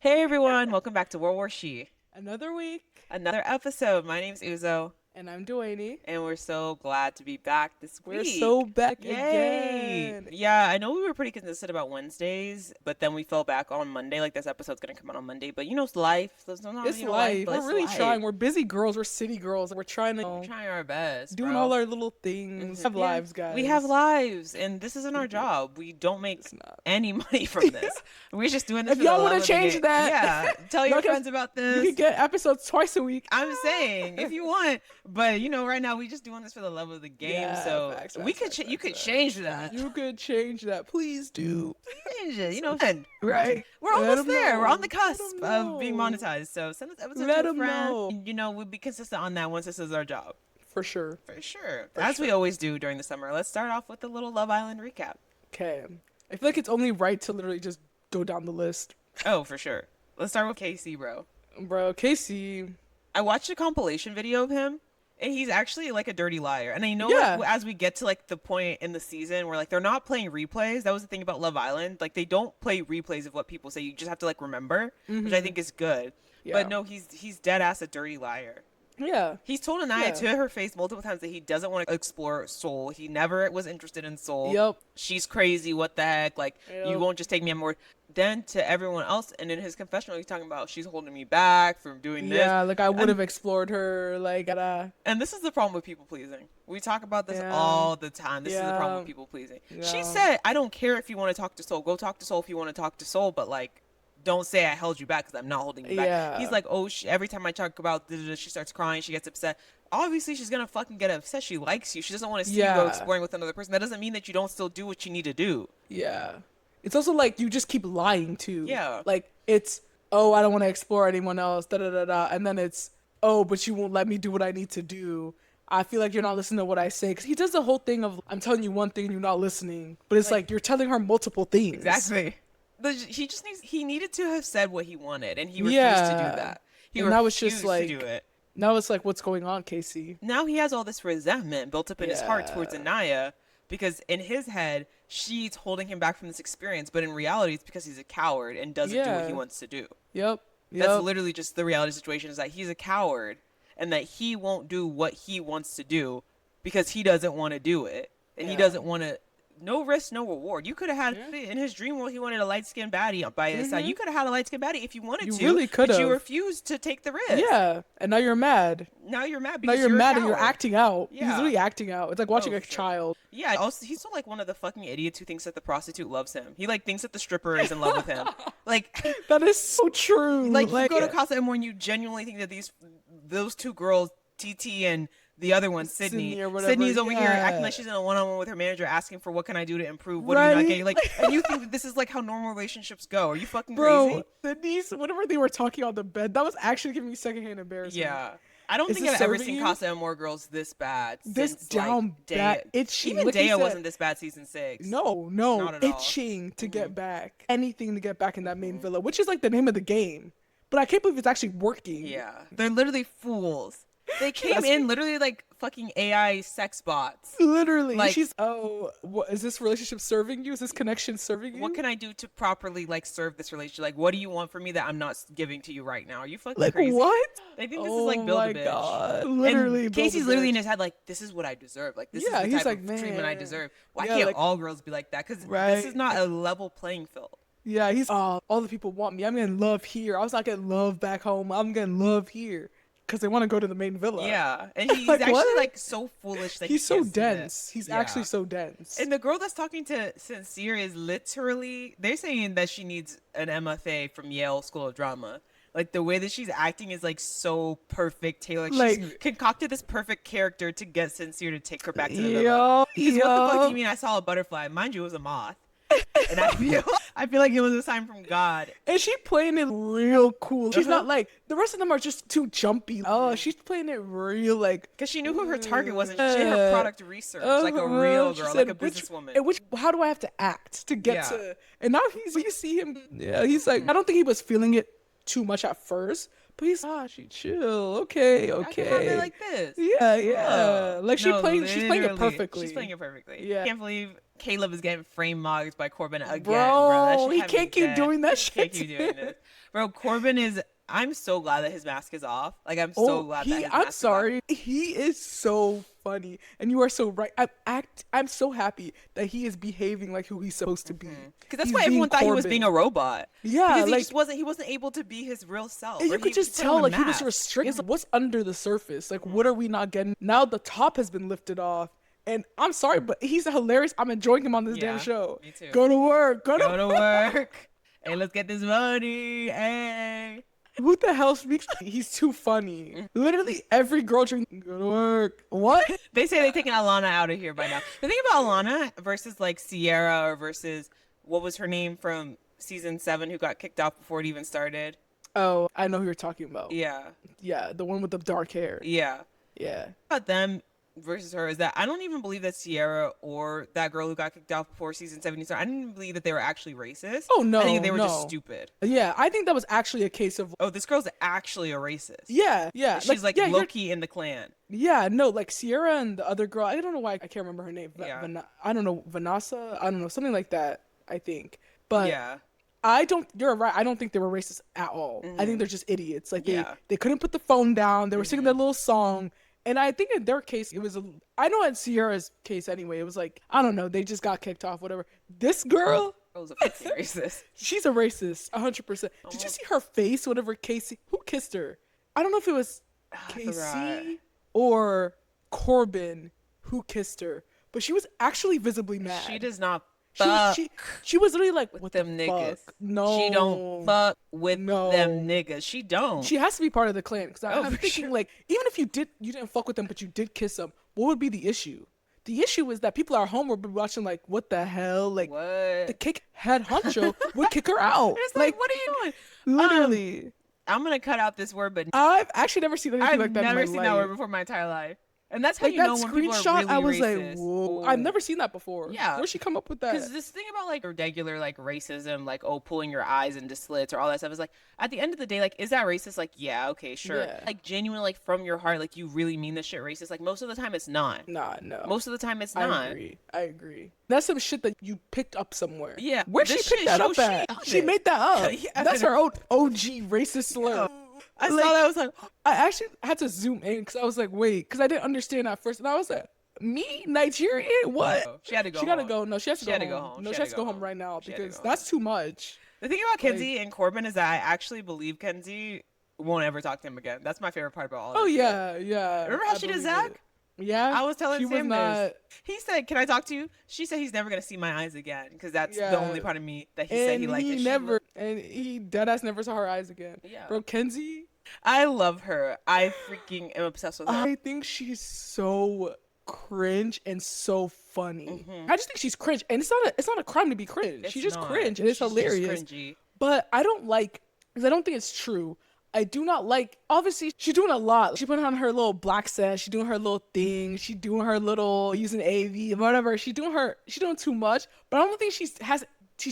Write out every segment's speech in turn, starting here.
Hey everyone, welcome back to World War She. Another week, Another episode. My name's Uzo, and I'm Diweni. and we're so glad to be back this We're so week. back Yay! again. Yeah, I know we were pretty consistent about Wednesdays, but then we fell back on Monday. Like this episode's gonna come out on Monday, but it's life. So sometimes It's life, life. but We're it's really life. trying. We're busy girls. We're city girls. We're trying to We're trying our best, doing all bro. our little things. Have Yeah, lives, we have guys. lives, and this isn't our job. We don't make It's not. any money from this. We're just doing this If for the y'all love want of to the change game. that, Yeah, tell your y'all can, friends about you this. can get episodes twice a week. I'm saying if you want, but right now we just doing this for the love of the game. Yeah, So facts, we facts, could, facts, you facts, could facts. change that. You could change that. Please do. Change it, fun. Right? We're Let almost them there. We're on know. the Let cusp them of being know. monetized. So send this episode Let to a them friend. know. And, we'll be consistent on that once this is our job. For sure. For sure. For As we sure. always do during the summer. Let's start off with a little Love Island recap. Okay. I feel like it's only right to literally just go down the list. Oh, for sure. Let's start with Casey, bro. Bro, Casey. I watched a compilation video of him, and he's actually like a dirty liar. And I know Yeah. as we get to like the point in the season where like they're not playing replays. That was the thing about Love Island. Like they don't play replays of what people say. You just have to like remember, which I think is good. Yeah. But no, he's dead ass a dirty liar. Yeah. He's told Anaya Yeah. to her face multiple times that he doesn't want to explore Soul. He never was interested in Soul. Yep. She's crazy. What the heck? Like, you Yep. won't just take me on board. Then to everyone else, and in his confessional, he's talking about she's holding me back from doing this. Yeah, like I would And- have explored her, like, And this is the problem with people pleasing. We talk about this Yeah. all the time. This is the problem Yeah. with people pleasing. Yeah. She said, I don't care if you want to talk to Soul. Go talk to Soul if you want to talk to Soul, but like, don't say I held you back because I'm not holding you back. Yeah. He's like, oh, every time I talk about this, she starts crying. She gets upset. Obviously, she's going to fucking get upset. She likes you. She doesn't want to see you go Yeah. exploring with another person. That doesn't mean that you don't still do what you need to do. yeah. It's also like you just keep lying too. Yeah. Like it's, oh, I don't want to explore anyone else, da da da da, and then it's, oh, but you won't let me do what I need to do. I feel like you're not listening to what I say. Cause he does the whole thing of I'm telling you one thing and you're not listening, but it's like you're telling her multiple things. Exactly. He needed to have said what he wanted, and he refused to Yeah. do that. He And that was just refused like- to do it. Now it's like, what's going on, Casey? Now he has all this resentment built up in his heart towards Yeah. Anaya because in his head she's holding him back from this experience, but in reality it's because he's a coward and doesn't do what he Yeah. wants to do. Yep. That's literally just the reality situation, is that he's a coward and that he won't do what he wants to do because he doesn't want to do it, and he Yeah. doesn't want to. No risk, no reward. You could have had in his dream world. He wanted a light skinned baddie by his side. You could have had a light skinned baddie if you wanted You to. really but you could've. refused to take the risk. Yeah, and now you're mad. Now you're mad Now because you're a mad and you're coward. acting out. He's Yeah. literally acting out. It's like watching Oh, a sure. child. Yeah. Also, he's still like one of the fucking idiots who thinks that the prostitute loves him. He like thinks that the stripper is in love with him. Like, That is so true. like you go to Casa Amor and you genuinely think that those two girls, TT and the other one, Sydney. Sydney or whatever, Sydney's over here yeah. acting like she's in a one-on-one with her manager, asking for what can I do to improve. What are you not Right? getting? Like, and you think that this is like how normal relationships go? Are you fucking Bro, crazy? Sydney's, whenever they were talking on the bed, that was actually giving me secondhand embarrassment. Yeah. I don't Is think this I've ever serving seen you? Casa Amor girls this bad. This since, down like, Dea. bad, itching. Even Like you Dea said. wasn't this bad season 6. No, Not at all. itching to get back. Anything to get back in that main villa, which is like the name of the game. But I can't believe it's actually working. Yeah. They're literally fools. They came in literally like fucking AI sex bots. Literally. Like- She's, oh, what, is this relationship serving you? Is this connection serving you? What can I do to properly like serve this relationship? Like, what do you want from me that I'm not giving to you right now? Are you fucking like, crazy? what? They think this is like build my a bitch. God. Literally. And build a Casey's literally in bitch. his head like, this is what I deserve. Like, this Yeah, is the he's type like, of treatment I man. deserve. Why Yeah, can't like- all girls be like that? Because Right. this is not a level playing field. Yeah, he's, all the people want me. I'm getting love here. I was not getting love back home. I'm getting love here. Because they want to go to the main villa. Yeah, and he's Like, actually what? like so foolish that He's he so can't see dense. this. He's Yeah. actually so dense. And the girl that's talking to Sincere is literally, they're saying that she needs an MFA from Yale School of Drama. Like the way that she's acting is like so perfect, Taylor. She's Like- concocted this perfect character to get Sincere to take her back to the villa. Yo, Because what the fuck do yo. you mean I saw a butterfly? Mind you, it was a moth. And I feel like it was a sign from God. And she playing it real cool. She's not like, the rest of them are just too jumpy. Oh, she's playing it real like. Because she knew who her target was, and she did her product research like a real She girl, said, like a which- businesswoman. And how do I have to act to get Yeah. to? And now you see him. Yeah, he's like, I don't think he was feeling it too much at first, but he's she chill. Okay, I can have it okay. like this. Yeah, yeah. Like she's No, playing it literally, perfectly. She's playing it perfectly. Yeah. Can't believe Caleb is getting frame mugged by Corbin again, Bro, That shit he had me can't keep dead. doing that He shit can't to keep doing him. this. Bro, Corbin is. I'm so glad that his mask is off. Like, I'm so glad that his I'm mask sorry. He is so funny, and you are so right. I'm so happy that he is behaving like who he's supposed to be. because that's He's why being everyone thought he was Corbin. being a robot. Yeah, Because he like just wasn't. He wasn't able to be his real self. and Or you could he just put tell on a like he was mask. restricted. Like, what's under the surface? Like, what are we not getting? Now the top has been lifted off, and I'm sorry, but he's hilarious. I'm enjoying him on this damn Yeah, show. me too. Go to work. Go Go to to work. Hey, let's get this money. Hey. Who the hell speaks? He's too funny. Literally every girl drink. Go to work. What? They say they're taking Alana out of here by now. The thing about Alana versus like Sierra or versus what was her name from season 7 who got kicked off before it even started. Oh, I know who you're talking about. Yeah. Yeah, the one with the dark hair. Yeah. Yeah. About them versus her is that I don't even believe that Sierra or that girl who got kicked off before season 70 started, I didn't even believe that they were actually racist. Oh no, I think they were no. just stupid. Yeah, I think that was actually a case of. Oh, this girl's actually a racist. Yeah, yeah. She's like yeah, low-key in the clan. Yeah, no, like Sierra and the other girl. I don't know why I can't remember her name. Yeah. I don't know, Vanessa. I don't know, something like that. I think, but Yeah. I don't. You're right. I don't think they were racist at all. I think they're just idiots. Like Yeah. they couldn't put the phone down. They were singing their little song. And I think in their case, it was, I know in Sierra's case anyway, it was like, I don't know, they just got kicked off, whatever. This girl, I was a fucking racist. she's a racist, 100%. Did you see her face whenever Casey, who kissed her? I don't know if it was Casey or Corbin who kissed her, but she was actually visibly mad. She does not She fuck was, she was literally like, with what them the niggas. fuck? No. She don't fuck with No. them niggas. She don't. She has to be part of the clan because Oh, I'm for thinking sure. like even if you didn't fuck with them but you did kiss them, what would be the issue? The issue is that people at home would be watching like what the hell, like What? the kick head honcho would kick her out. It's like, what are you doing? Literally, I'm gonna cut out this word, but I've actually never seen anything I've like that. never in seen my that life. word before in my entire life. And that's how Like you that know when people are screenshot, really I was racist. like, whoa! I've never seen that before. Yeah. Where'd she come up with that? Because this thing about like regular like racism, like oh pulling your eyes into slits or all that stuff is like at the end of the day, like is that racist? Like yeah, okay, sure. Yeah. Like genuine, like from your heart, like you really mean this shit racist. Like most of the time it's not. Nah, no. Most of the time it's I not. agree. I agree. That's some shit that you picked up somewhere. Yeah. Where'd she This pick shit, that yo, up she at? owned She it. made that up. Yeah. That's her own OG racist slur. I saw Like- that. I was like, I actually had to zoom in because I was like, wait, because I didn't understand at first, and I was like, me Nigerian? What? no. She had to go. She gotta home. go. No, she has to She go had to home. go home. No, She she had has to to go go home home. right now She had to because go that's too much. The thing about Kenzie and Corbin is that I actually believe Kenzie won't ever talk to him again. That's my favorite part about all. Oh this shit. yeah, yeah. Remember how I she did believe Zach? it. Yeah. I was telling she Sam was this. not. He said, "Can I talk to you?" She said he's never gonna see my eyes again because that's Yeah. the only part of me that he said And he liked. he that she never, looked- and he deadass never saw her eyes again. Yeah. Bro, Kenzie, I love her. I freaking am obsessed with her. I think she's so cringe and so funny. I just think she's cringe, and it's not a crime to be cringe. It's she's just not. cringe, and it's She's just hilarious. cringy. But I don't like, because I don't think it's true. I do not like, obviously, she's doing a lot. She put on her little black set. She's doing her little thing. She's doing her little, using AV, whatever. She's doing too much. But I don't think she's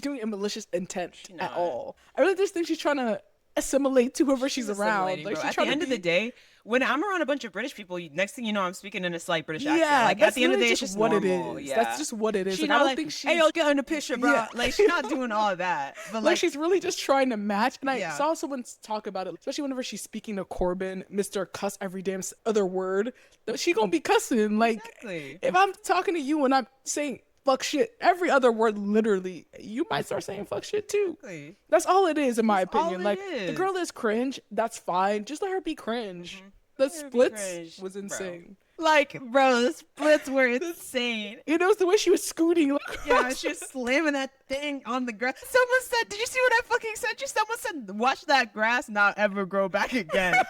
doing it in malicious intent at not. all. I really just think she's trying to assimilate to whoever she's around. assimilating, Like, bro. she's At trying the to end of the be- day, when I'm around a bunch of British people, next thing you know, I'm speaking in a slight British accent. Yeah, Like at that's the end of the day, literally it's just what normal. it is. Yeah. That's just what it is. She's Like, not I don't like, think she's, hey, yo, get in the picture, bro. Yeah. Like she's not doing all that. But like like, she's really just trying to match. And I Yeah. saw someone talk about it, especially whenever she's speaking to Corbin, Mr. Cuss every damn other word. She gonna be cussing. Like Exactly. if I'm talking to you and I'm saying fuck shit, every other word literally, you might start saying fuck shit too. Exactly. That's all it is in my That's all opinion. it Like the is. girl is cringe, that's fine. Just let her be cringe. The Let her be splits cringe, was bro. insane. Like, bro, the splits were insane. It was the way she was scooting. Like, Yeah, she was slamming that thing on the grass. Someone said, "Did you see what I fucking sent you?" Someone said, "Watch that grass not ever grow back again."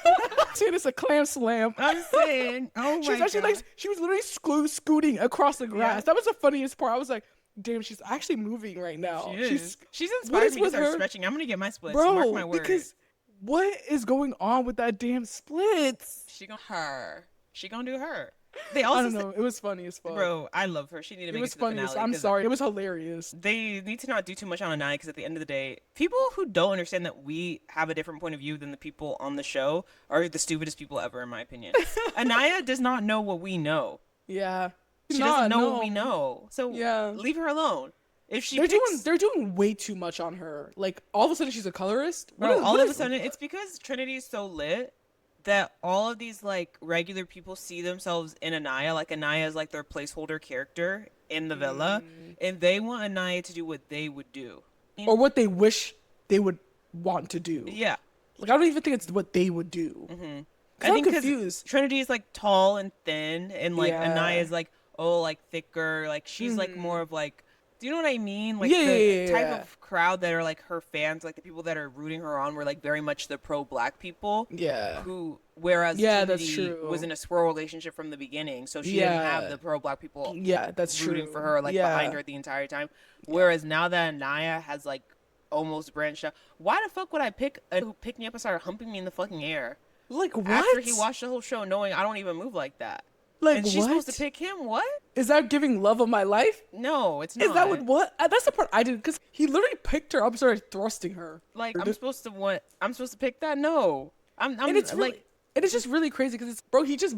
saying it's a clam slam. I'm saying, oh She was my actually god. like, she was literally scooting across the grass. Yeah. That was the funniest part. I was like, damn, she's actually moving right now. She is. She's what inspired is me to with start her? stretching. I'm gonna get my splits. Mark my Bro, word. because what is going on with that damn splits? She gonna do her. They I also don't said, know. It was funny as fuck. bro, I love her. She need to it make was it to the funny. finale. I'm 'cause sorry. It was hilarious. They need to not do too much on Anaya because at the end of the day, people who don't understand that we have a different point of view than the people on the show are the stupidest people ever, in my opinion. Anaya does not know what we know. Yeah. She doesn't know what we know. So Yeah. leave her alone. If she They're picks, doing way too much on her. Like all of a sudden she's a colorist. bro, all of a sudden it's because Trinity is so lit that all of these like regular people see themselves in Anaya. Like Anaya is like their placeholder character in the villa, and they want Anaya to do what they would do, or what they wish they would want to do. yeah. Like I don't even think it's what they would do. Mm-hmm. I I'm think confused. Trinity is like tall and thin, and like Yeah. Anaya is like like thicker. Like she's like more of like, do you know what I mean? Like Yeah, the yeah, yeah, type yeah. of crowd that are like her fans, like the people that are rooting her on, were like very much the pro-black people. Yeah. Who, whereas Yeah, that's Trinity true. was in a swirl relationship from the beginning, so she didn't Yeah. have the pro-black people Yeah, that's rooting true. for her, like Yeah. behind her the entire time. Whereas now that Anaya has like almost branched out, why the fuck would I pick who picked me up and started humping me in the fucking air? Like what? After he watched the whole show knowing I don't even move like that. Like And she's what? supposed to pick him? What? Is that giving love of my life? No, it's not. Is that what? That's the part I did because he literally picked her up and started thrusting her. Like, I'm supposed to pick that? No. I'm And it's really, like, and it's just really crazy because it's bro. He just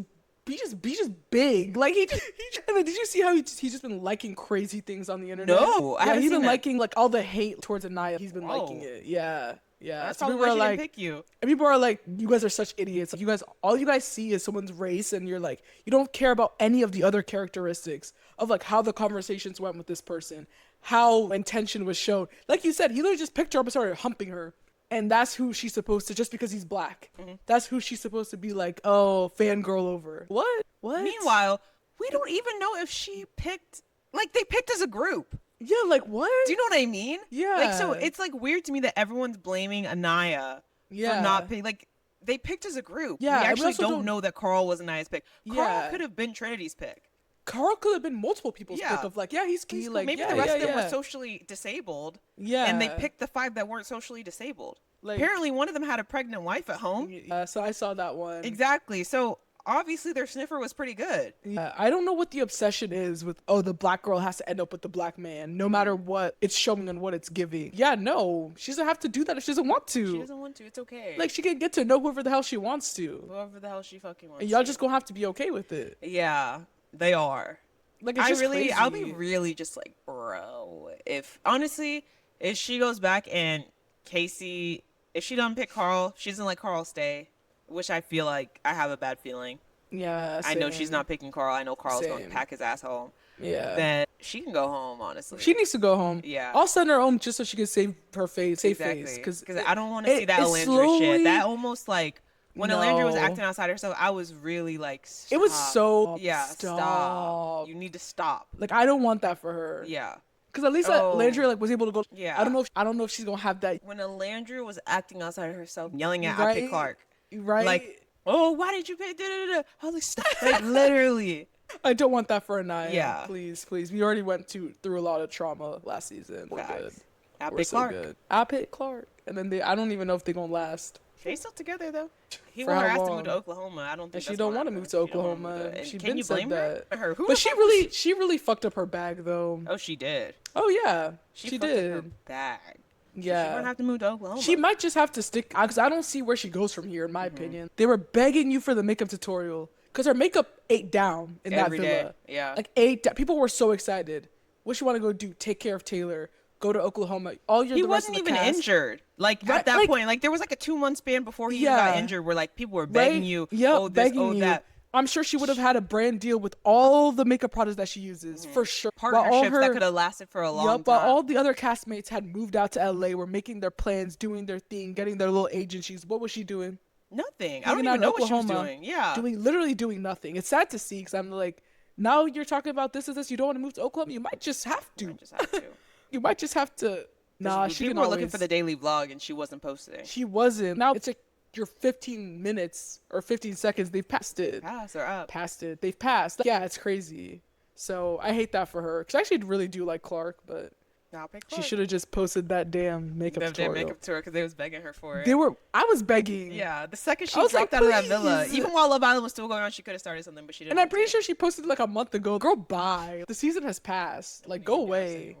big. Like he just. And then did you see how he's just been liking crazy things on the internet? No, I yeah, haven't he's seen been that. liking like all the hate towards Anaya. He's been Oh. liking it. Yeah. Yeah. that's So probably people why are she like, didn't pick you. and people are like, you guys are such idiots. Like, all you guys see is someone's race, and you're like, you don't care about any of the other characteristics of like how the conversations went with this person, how intention was shown. Like you said, he literally just picked her up and started humping her, and that's who she's supposed to, just because he's black. That's who she's supposed to be like, oh, fangirl over. What? What? Meanwhile, we don't even know if she picked, like, they picked as a group. Yeah, like what? Do you know what I mean? Yeah. Like, so it's like weird to me that everyone's blaming Anaya Yeah. for not picking. Like, they picked as a group. Yeah, We and we actually also don't don't- know that Carl was Anaya's pick. Carl Yeah. could have been Trinity's pick. Carl could have been multiple people's Yeah. pick of like, yeah, he's Cool. like, Maybe yeah, the rest yeah, of them yeah. were socially disabled. Yeah. And they picked the 5 that weren't socially disabled. Like- Apparently, one of them had a pregnant wife at home. So I saw that one. Exactly. So obviously, their sniffer was pretty good. Yeah, I don't know what the obsession is with, oh, the black girl has to end up with the black man, no matter what it's showing and what it's giving. Yeah, no, she doesn't have to do that if she doesn't want to. She doesn't want to. It's okay. Like, she can get to know whoever the hell she wants to. whoever the hell she fucking wants. And y'all to. just gonna have to be okay with it. Yeah, they are. Like, it's just crazy. I'll be really just like, bro. If honestly, if she goes back and Casey, if she doesn't pick Carl, she doesn't let Carl stay, which I feel like I have a bad feeling. Yeah, I know same. she's not picking Carl. I know Carl's going to Same. pack his ass home. Yeah. Then she can go home, honestly. She needs to go home. Yeah. I'll send her home just so she can save her face, save exactly. face. Because I don't want to see that Alandra slowly... shit. That almost like when Alandra was No. acting outside herself, I was really like, stop. It was so... Yeah, stop. stop. You need to stop. Like, I don't want that for her. Yeah. Because at least Landry like was able to go. Yeah. I don't know if she's gonna have that. When Alandra was acting outside herself, yelling at Right? Ape Clark, Right. like, oh, why did you pay? Da-da-da-da. I was like, stop. Like, literally. I don't want that for Anaya. Yeah. Please. We already went through a lot of trauma last season. We're Facts. good. Ape We're so Clark. good. Ape Clark. And then I don't even know if they're gonna last. They still together though. He For wanted her how ass to long? move to Oklahoma. I don't think And she that's don't gonna want to happen. move to She don't wanna Oklahoma. move to- and She can been you said blame that. her? Who But the fuck she really fucked up her bag though. Oh, she did. Oh yeah, she fucked up did. her bag. She's Yeah. gonna have to move to Oklahoma. She might just have to stick because I don't see where she goes from here. In my opinion, they were begging you for the makeup tutorial because her makeup ate down in Every that day. villa. Yeah. Like ate down. People were so excited. What you want to go do? Take care of Taylor. Go to Oklahoma. He wasn't even injured. Like Right, at that like- point, like there was like a 2-month span before he even Yeah. got injured, where like people were begging you, Yep, oh this, begging oh you. that. I'm sure she would have had a brand deal with all the makeup products that she uses for sure. While all Partnerships that her- could have lasted for a long Yup, while time. all the other castmates had moved out to LA, were making their plans, doing their thing, getting their little agencies. What was she doing? Nothing. I don't Hanging out even in know what she was Oklahoma, doing. Yeah. literally doing nothing. It's sad to see because I'm like, now you're talking about this. You don't want to move to Oklahoma. You might just have to. I just have to. You might just have to. Nah, she people can were always. looking for the daily vlog and she wasn't posting. She wasn't. Now it's like your 15 minutes or 15 seconds. They've passed it. Pass her up. Past it. They've passed. Yeah, it's crazy. So I hate that for her because I actually really do like Clark, but I'll pick she Clark. should have just posted that damn makeup That tutorial. makeup tour because they was begging her for it. They were. I was begging. Yeah, the second she I was dropped like, out of that villa, please. even while Love Island was still going on, she could have started something, but she didn't. And I'm pretty sure she posted like a month ago. Girl, bye. The season has passed. Like, go away.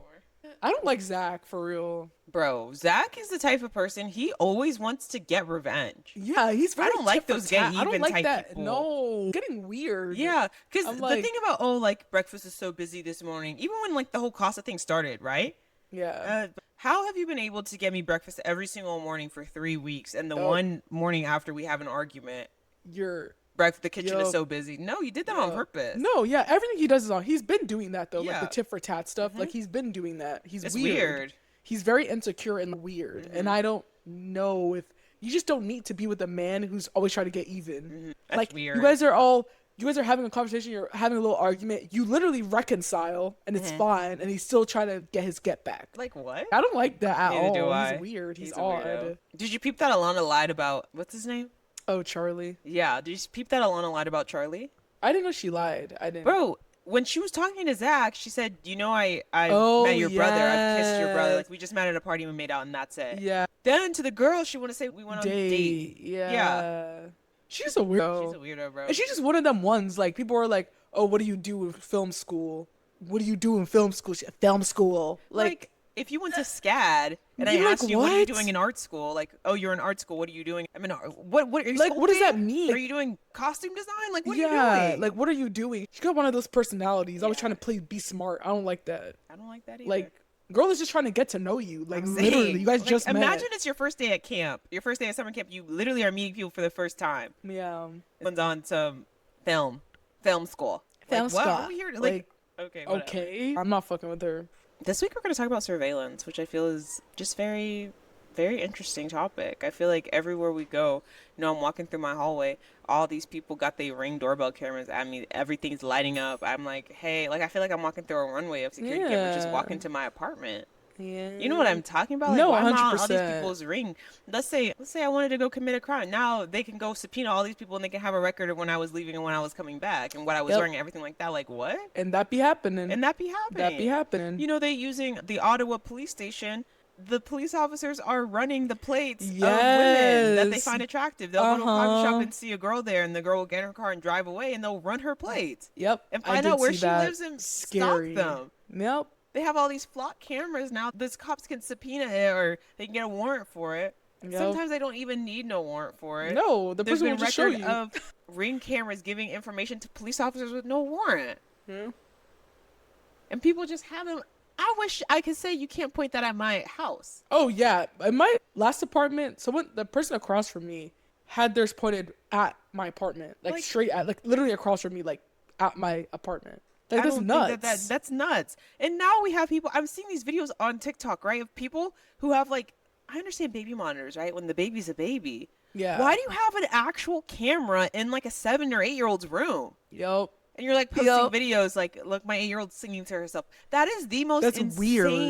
I don't like Zach for real. Bro, Zach is the type of person, he always wants to get revenge. Yeah, he's I very don't tit like for those get tat. I don't even like type that. people. No, getting weird. Yeah, because I'm the like, thing about, oh, like, breakfast is so busy this morning, even when, like, the whole Costa thing started, right? yeah. How have you been able to get me breakfast every single morning for 3 weeks, and the Oh, one morning after we have an argument, you're, breakfast, the kitchen is yo, so busy? No, you did that on yo. purpose. No, yeah, everything he does is on. He's been doing that though, like the Yeah. tit for tat stuff. Mm-hmm. Like he's been doing that. He's It's weird. weird. He's very insecure and weird. And Mm-hmm. I don't know if you just don't need to be with a man who's always trying to get even. Mm-hmm. That's Like weird. you guys are having a conversation, you're having a little argument, you literally reconcile and it's Mm-hmm. fine and he's still trying to get his get back. Like, what? I don't like that at Neither do all. He's I. weird. He's He's a weirdo. odd. Did you peep that Alana lied about, what's his name? Oh, Charlie. Yeah, did you peep that Alana lied about Charlie? I didn't know she lied. I didn't. Bro, when she was talking to Zach, she said, you know, I've Oh, met your brother. I've kissed your brother. yes. Like, we just met at a party and we made out and that's it. Yeah. Then to the girl, she want to say we went on a date. Yeah. Yeah. She's a weirdo. She's a weirdo, bro. And she's just one of them ones. Like people are like, "Oh, what do you do in film school? What do you do in film school? Film school." Like, if you went to SCAD and I you're like, asked you, what are you what? doing in art school? Like, oh, you're in art school. What are you doing? I mean, what are you Like, what does that sculpting? mean? Are you doing costume design? Like, what are yeah. you doing? Like, what are you doing? She got one of those personalities. Always Yeah. trying to play be smart. I don't like that. I don't like that either. Like, girl is just trying to get to know you. Like, I'm literally, saying, you guys like, just imagine met. it's your first day at camp, your first day at summer camp. You literally are meeting people for the first time. Yeah. One's on some film school. Film Like, school. what? Are we here? Like, okay, whatever. Okay. I'm not fucking with her. This week we're going to talk about surveillance, which I feel is just very, very interesting topic. I feel like everywhere we go, I'm walking through my hallway, all these people got their Ring doorbell cameras at me. Everything's lighting up. I'm like, hey, like I feel like I'm walking through a runway of security cameras just Yeah. walking to my apartment. Yeah. You know what I'm talking about? Like, No, why am I on all these 100%. people's Ring? Let's say I wanted to go commit a crime. Now they can go subpoena all these people and they can have a record of when I was leaving and when I was coming back and what I was Yep. wearing and everything like that. Like, what? And that be happening. And that be happening. That be happening. You know, they using the Ottawa police station. The police officers are running the plates of women that they Yes. find attractive. They'll go to a coffee shop Uh-huh. and see a girl there, and the girl will get in her car and drive away, and they'll run her plates Yep. and I find did out where see she that. lives and Scary. stalk them. Yep. They have all these flock cameras now. These cops can subpoena it, or they can get a warrant for it. Yep. Sometimes they don't even need no warrant for it. No, the There's person been will just show record you. of Ring cameras giving information to police officers with no warrant. Yeah. And people just have them. I wish I could say you can't point that at my house. Oh yeah, in my last apartment, the person across from me had theirs pointed at my apartment, like straight at, like literally across from me, like at my apartment. Like I that's don't nuts. think that's nuts. And now we have people. I'm seeing these videos on TikTok, right, of people who have like, I understand baby monitors, right? When the baby's a baby. Yeah. Why do you have an actual camera in like a 7 or 8 year old's room? Yep. And you're like posting Yep. videos like, look, my 8-year-old singing to herself. That is the most That's insane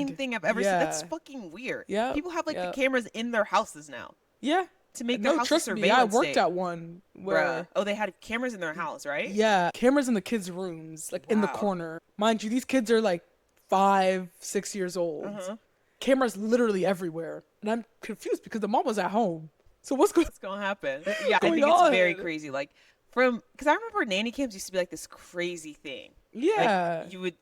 weird. thing I've ever seen. That's Yeah. fucking weird. Yep. People have like Yep. the cameras in their houses now Yeah. to make their No, house a trust me, I surveillance worked state. at one where Bruh. Oh, they had cameras in their house, right? yeah, cameras in the kids' rooms, like in the Wow. corner. Mind you, these kids are like 5, 6 years old. Uh-huh. Cameras literally everywhere, and I'm confused because the mom was at home. So what's going? What's gonna happen? Yeah, I going think it's very on? crazy. Like because I remember nanny cams used to be like this crazy thing. Yeah. Like,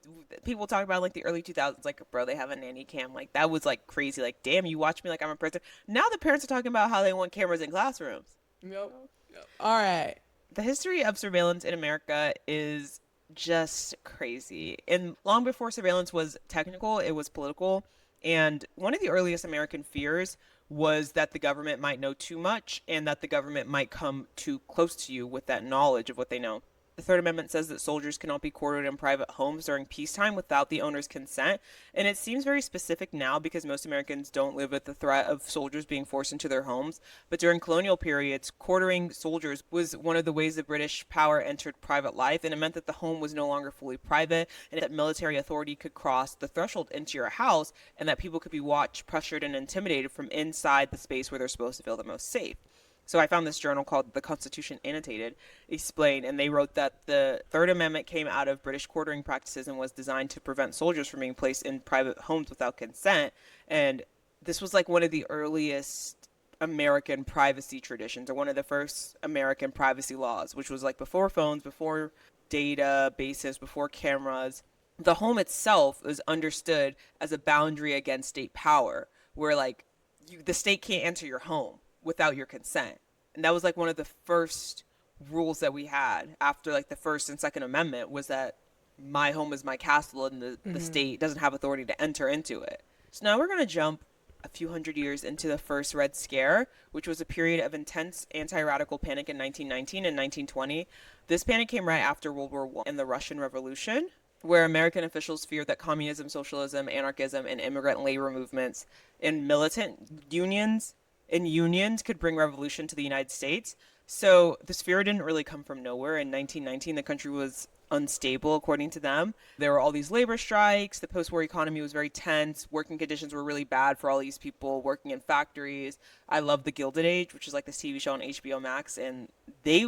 people talk about like the early 2000s, like, bro, they have a nanny cam. Like, that was like crazy. Like, damn, you watch me like I'm a person. Now the parents are talking about how they want cameras in classrooms. Yep. All right. The history of surveillance in America is just crazy. And long before surveillance was technical, it was political. And one of the earliest American fears was that the government might know too much and that the government might come too close to you with that knowledge of what they know. The Third Amendment says that soldiers cannot be quartered in private homes during peacetime without the owner's consent. And it seems very specific now because most Americans don't live with the threat of soldiers being forced into their homes. But during colonial periods, quartering soldiers was one of the ways the British power entered private life. And it meant that the home was no longer fully private and that military authority could cross the threshold into your house and that people could be watched, pressured, and intimidated from inside the space where they're supposed to feel the most safe. So I found this journal called The Constitution Annotated explained, and they wrote that the Third Amendment came out of British quartering practices and was designed to prevent soldiers from being placed in private homes without consent. And this was like one of the earliest American privacy traditions, or one of the first American privacy laws, which was like before phones, before databases, before cameras. the home itself is understood as a boundary against state power, where like the state can't enter your home without your consent. And that was like one of the first rules that we had after like the First and Second Amendment, was that my home is my castle and the state doesn't have authority to enter into it. So now we're going to jump a few hundred years into the first Red Scare, which was a period of intense anti-radical panic in 1919 and 1920. This panic came right after World War I and the Russian Revolution, where American officials feared that communism, socialism, anarchism, and immigrant labor movements and militant unions could bring revolution to the United States. So this fear didn't really come from nowhere. In 1919, the country was unstable, according to them. There were all these labor strikes. The post war economy was very tense. Working conditions were really bad for all these people working in factories. I love The Gilded Age, which is like this TV show on HBO Max, and they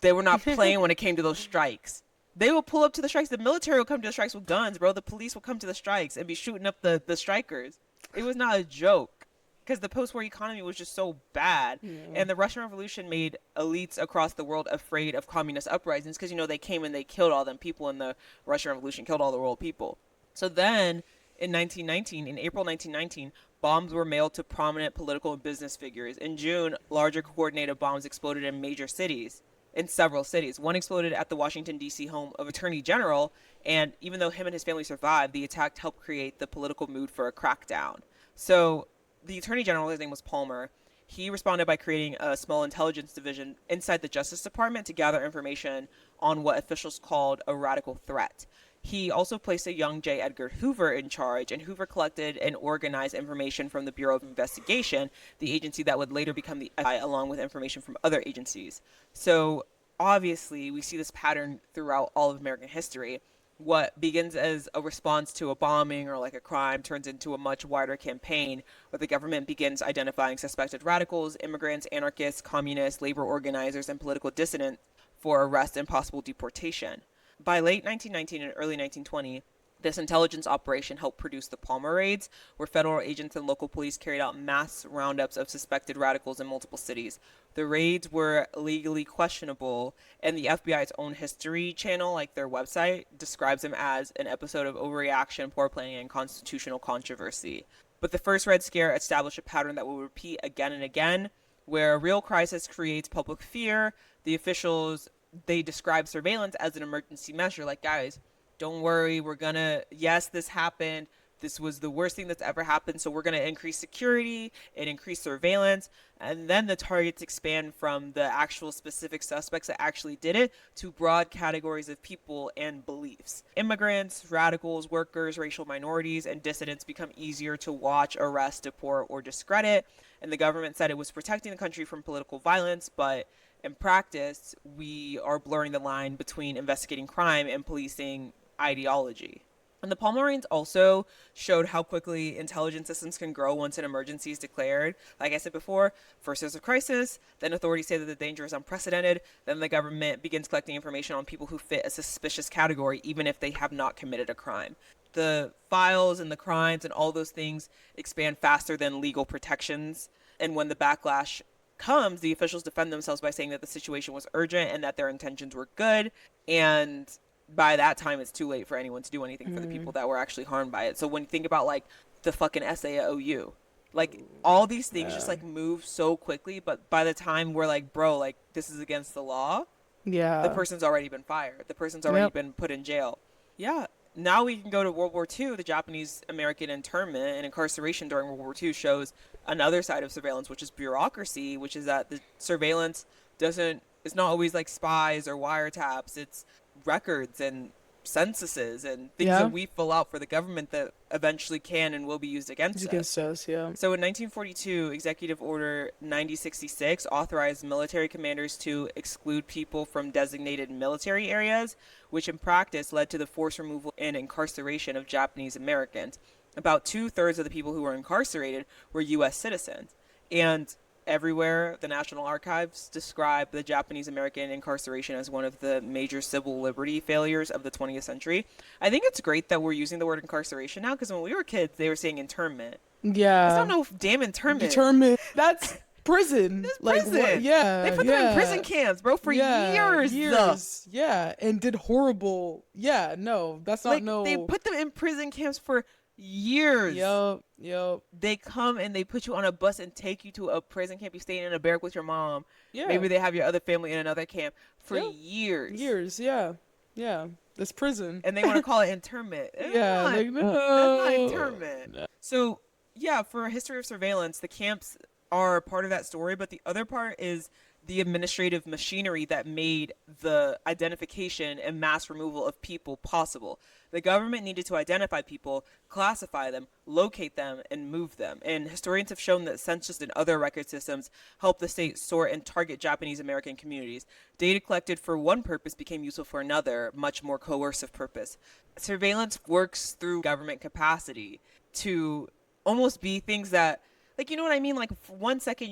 they were not playing when it came to those strikes. They will pull up to the strikes. The military will come to the strikes with guns, bro. The police will come to the strikes and be shooting up the strikers. It was not a joke, because the post-war economy was just so bad. Yeah. And the Russian Revolution made elites across the world afraid of communist uprisings, because, you know, they came and they killed all them people in the Russian Revolution, killed all the world people. So then in 1919, in April 1919, bombs were mailed to prominent political and business figures. In June, larger coordinated bombs exploded in major cities, in several cities. One exploded at the Washington, D.C. home of Attorney General, and even though him and his family survived, the attack helped create the political mood for a crackdown. So the Attorney General, his name was Palmer, he responded by creating a small intelligence division inside the Justice Department to gather information on what officials called a radical threat. He also placed a young J. Edgar Hoover in charge, and Hoover collected and organized information from the Bureau of Investigation, the agency that would later become the FBI, along with information from other agencies. So obviously, we see this pattern throughout all of American history. What begins as a response to a bombing or like a crime turns into a much wider campaign where the government begins identifying suspected radicals, immigrants, anarchists, communists, labor organizers, and political dissidents for arrest and possible deportation. By late 1919 and early 1920, this intelligence operation helped produce the Palmer raids, where federal agents and local police carried out mass roundups of suspected radicals in multiple cities. The raids were legally questionable, and the FBI's own history channel, like their website, describes them as an episode of overreaction, poor planning, and constitutional controversy. But the first Red Scare established a pattern that will repeat again and again, where a real crisis creates public fear. The officials, they describe surveillance as an emergency measure, like, guys, don't worry, we're gonna, yes, this happened. This was the worst thing that's ever happened. So we're going to increase security and increase surveillance. And then the targets expand from the actual specific suspects that actually did it to broad categories of people and beliefs. Immigrants, radicals, workers, racial minorities, and dissidents become easier to watch, arrest, deport, or discredit. And the government said it was protecting the country from political violence, but in practice, we are blurring the line between investigating crime and policing ideology. And the Palmer also showed how quickly intelligence systems can grow once an emergency is declared. Like I said before, first there's a crisis, then authorities say that the danger is unprecedented, then the government begins collecting information on people who fit a suspicious category, even if they have not committed a crime. The files and the crimes and all those things expand faster than legal protections. And when the backlash comes, the officials defend themselves by saying that the situation was urgent and that their intentions were good. And by that time, it's too late for anyone to do anything for the people that were actually harmed by it. So when you think about like the fucking essay at OU, like all these things just like move so quickly, but by the time we're like, bro, like this is against the law, the person's already been fired. The person's already been put in jail. Yeah. Now we can go to World War II. The Japanese American internment and incarceration during World War II shows another side of surveillance, which is bureaucracy, which is that the surveillance it's not always like spies or wiretaps. It's records and censuses and things that we fill out for the government that eventually can and will be used against us. Yeah. So in 1942, Executive Order 9066 authorized military commanders to exclude people from designated military areas, which in practice led to the forced removal and incarceration of Japanese Americans. About 2/3 of the people who were incarcerated were U.S. citizens. And everywhere, the National Archives describe the Japanese American incarceration as one of the major civil liberty failures of the 20th century. I think it's great that we're using the word incarceration now, because when we were kids, they were saying internment. Yeah. That's not no damn internment. Internment. That's prison. This Like what? prison. They Yeah, put them in prison yeah, camps, bro, for yeah, years. years. Yeah, and did horrible. Yeah, no, that's not Like they no. put them in prison camps for years. Yup, yup. They come and they put you on a bus and take you to a prison camp. You stay in a barrack with your mom. Yeah, Maybe they have your other family in another camp for yep. years. Years. Yeah, yeah. This prison. And they want to call it internment. Yeah, like That's not no. internment. No. So, yeah, for a history of surveillance, the camps are part of that story, but the other part is the administrative machinery that made the identification and mass removal of people possible. The government needed to identify people, classify them, locate them, and move them. And historians have shown that census and other record systems help the state sort and target Japanese American communities. Data collected for one purpose became useful for another, much more coercive purpose. Surveillance works through government capacity to almost be things that, like, you know what I mean? Like, for 1 second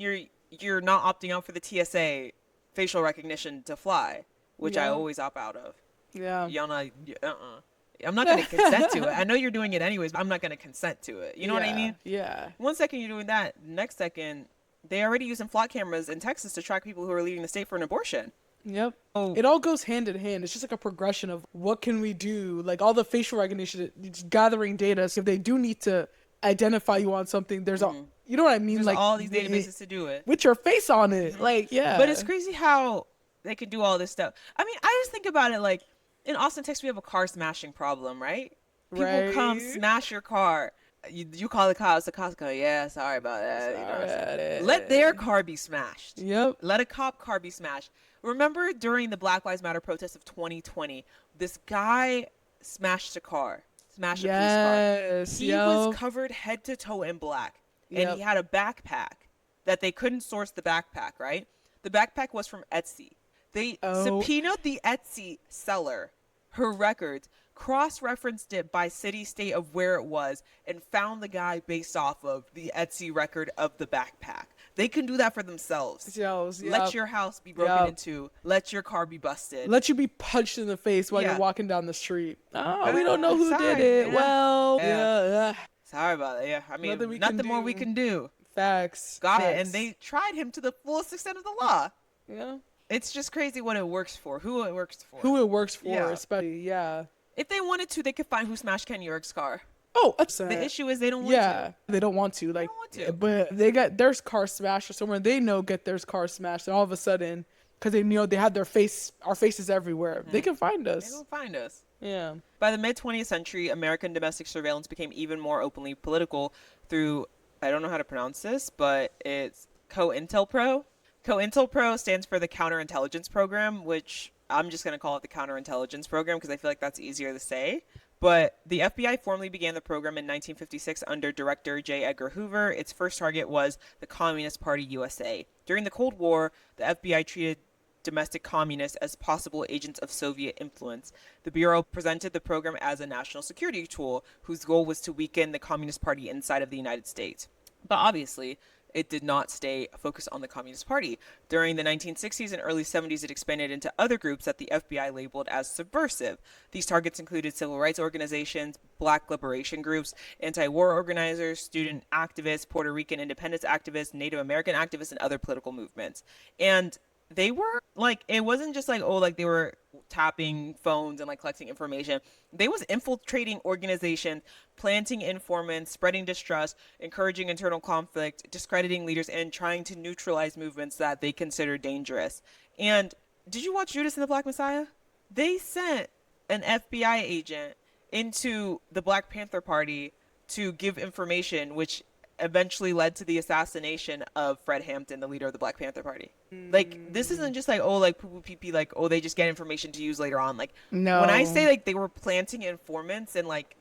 you're not opting out for the TSA facial recognition to fly, which I Yeah, always opt out of. yeah. Y'all not, I'm not going to consent to it. I know you're doing it anyways, but I'm not going to consent to it. You know what I mean? Yeah. 1 second you're doing that, next second they already using flock cameras in Texas to track people who are leaving the state for an abortion. Yep. Oh, It all goes hand in hand. It's just like a progression of what can we do? Like all the facial recognition, it's gathering data. So if they do need to identify you on something, there's a, you know what I mean? there's Like all these databases to do it. with your face on it. Like, yeah. But it's crazy how they can do all this stuff. I mean, I just think about it like in Austin, Texas, we have a car smashing problem, right? People come Right. smash your car. You call the cops. The cops go, yeah, sorry about that. You know what I'm saying? Sorry. Let their car be smashed. Yep. Let a cop car be smashed. Remember during the Black Lives Matter protests of 2020, this guy smashed a car, smashed a police car. Yes. He Yep. was covered head to toe in black, and Yep. he had a backpack that they couldn't source the backpack, right? The backpack was from Etsy. They Oh. subpoenaed the Etsy seller, her records, cross-referenced it by city, state of where it was, and found the guy based off of the Etsy record of the backpack. They can do that for themselves. Yep. Let your house be broken Yep. into. Let your car be busted. Let you be punched in the face while Yeah. you're walking down the street. Oh, we don't know who sorry. did it. Yeah. Well, Yeah. yeah. Sorry about that. Yeah, I mean, Nothing we nothing can more do. we can do. Facts. Got it. Facts. And they tried him to the fullest extent of the law. Yeah. It's just crazy what it works for, who it works for. Who it works for, Yeah. especially. Yeah. If they wanted to, they could find who smashed Ken York's car. Oh, The issue is they don't want yeah, to. they don't want to. Like, don't want to. but they got their car smashed or somewhere. They know get their car smashed, and all of a sudden, because they know they have their face, our faces everywhere, they can find They us. don't find us. Yeah. By the mid 20th century, American domestic surveillance became even more openly political through, I don't know how to pronounce this, but it's COINTELPRO. COINTELPRO stands for the Counterintelligence Program, which I'm just going to call it the Counterintelligence Program because I feel like that's easier to say. But the FBI formally began the program in 1956 under Director J. Edgar Hoover. Its first target was the Communist Party USA. During the Cold War, the FBI treated domestic communists as possible agents of Soviet influence. The Bureau presented the program as a national security tool whose goal was to weaken the Communist Party inside of the United States. But obviously, it did not stay focused on the Communist Party. During the 1960s and early 70s, it expanded into other groups that the FBI labeled as subversive. These targets included civil rights organizations, black liberation groups, anti-war organizers, student activists, Puerto Rican independence activists, Native American activists, and other political movements. And they were like, it wasn't just like, oh, like they were tapping phones and like collecting information. They was infiltrating organizations, planting informants, spreading distrust, encouraging internal conflict, discrediting leaders, and trying to neutralize movements that they consider dangerous. And did you watch Judas and the Black Messiah? They sent an FBI agent into the Black Panther Party to give information, which eventually led to the assassination of Fred Hampton, the leader of the Black Panther Party. Like, this isn't just like, oh, like poo poo pee pee, like, oh, they just get information to use later on. Like, No. when I say like they were planting informants and like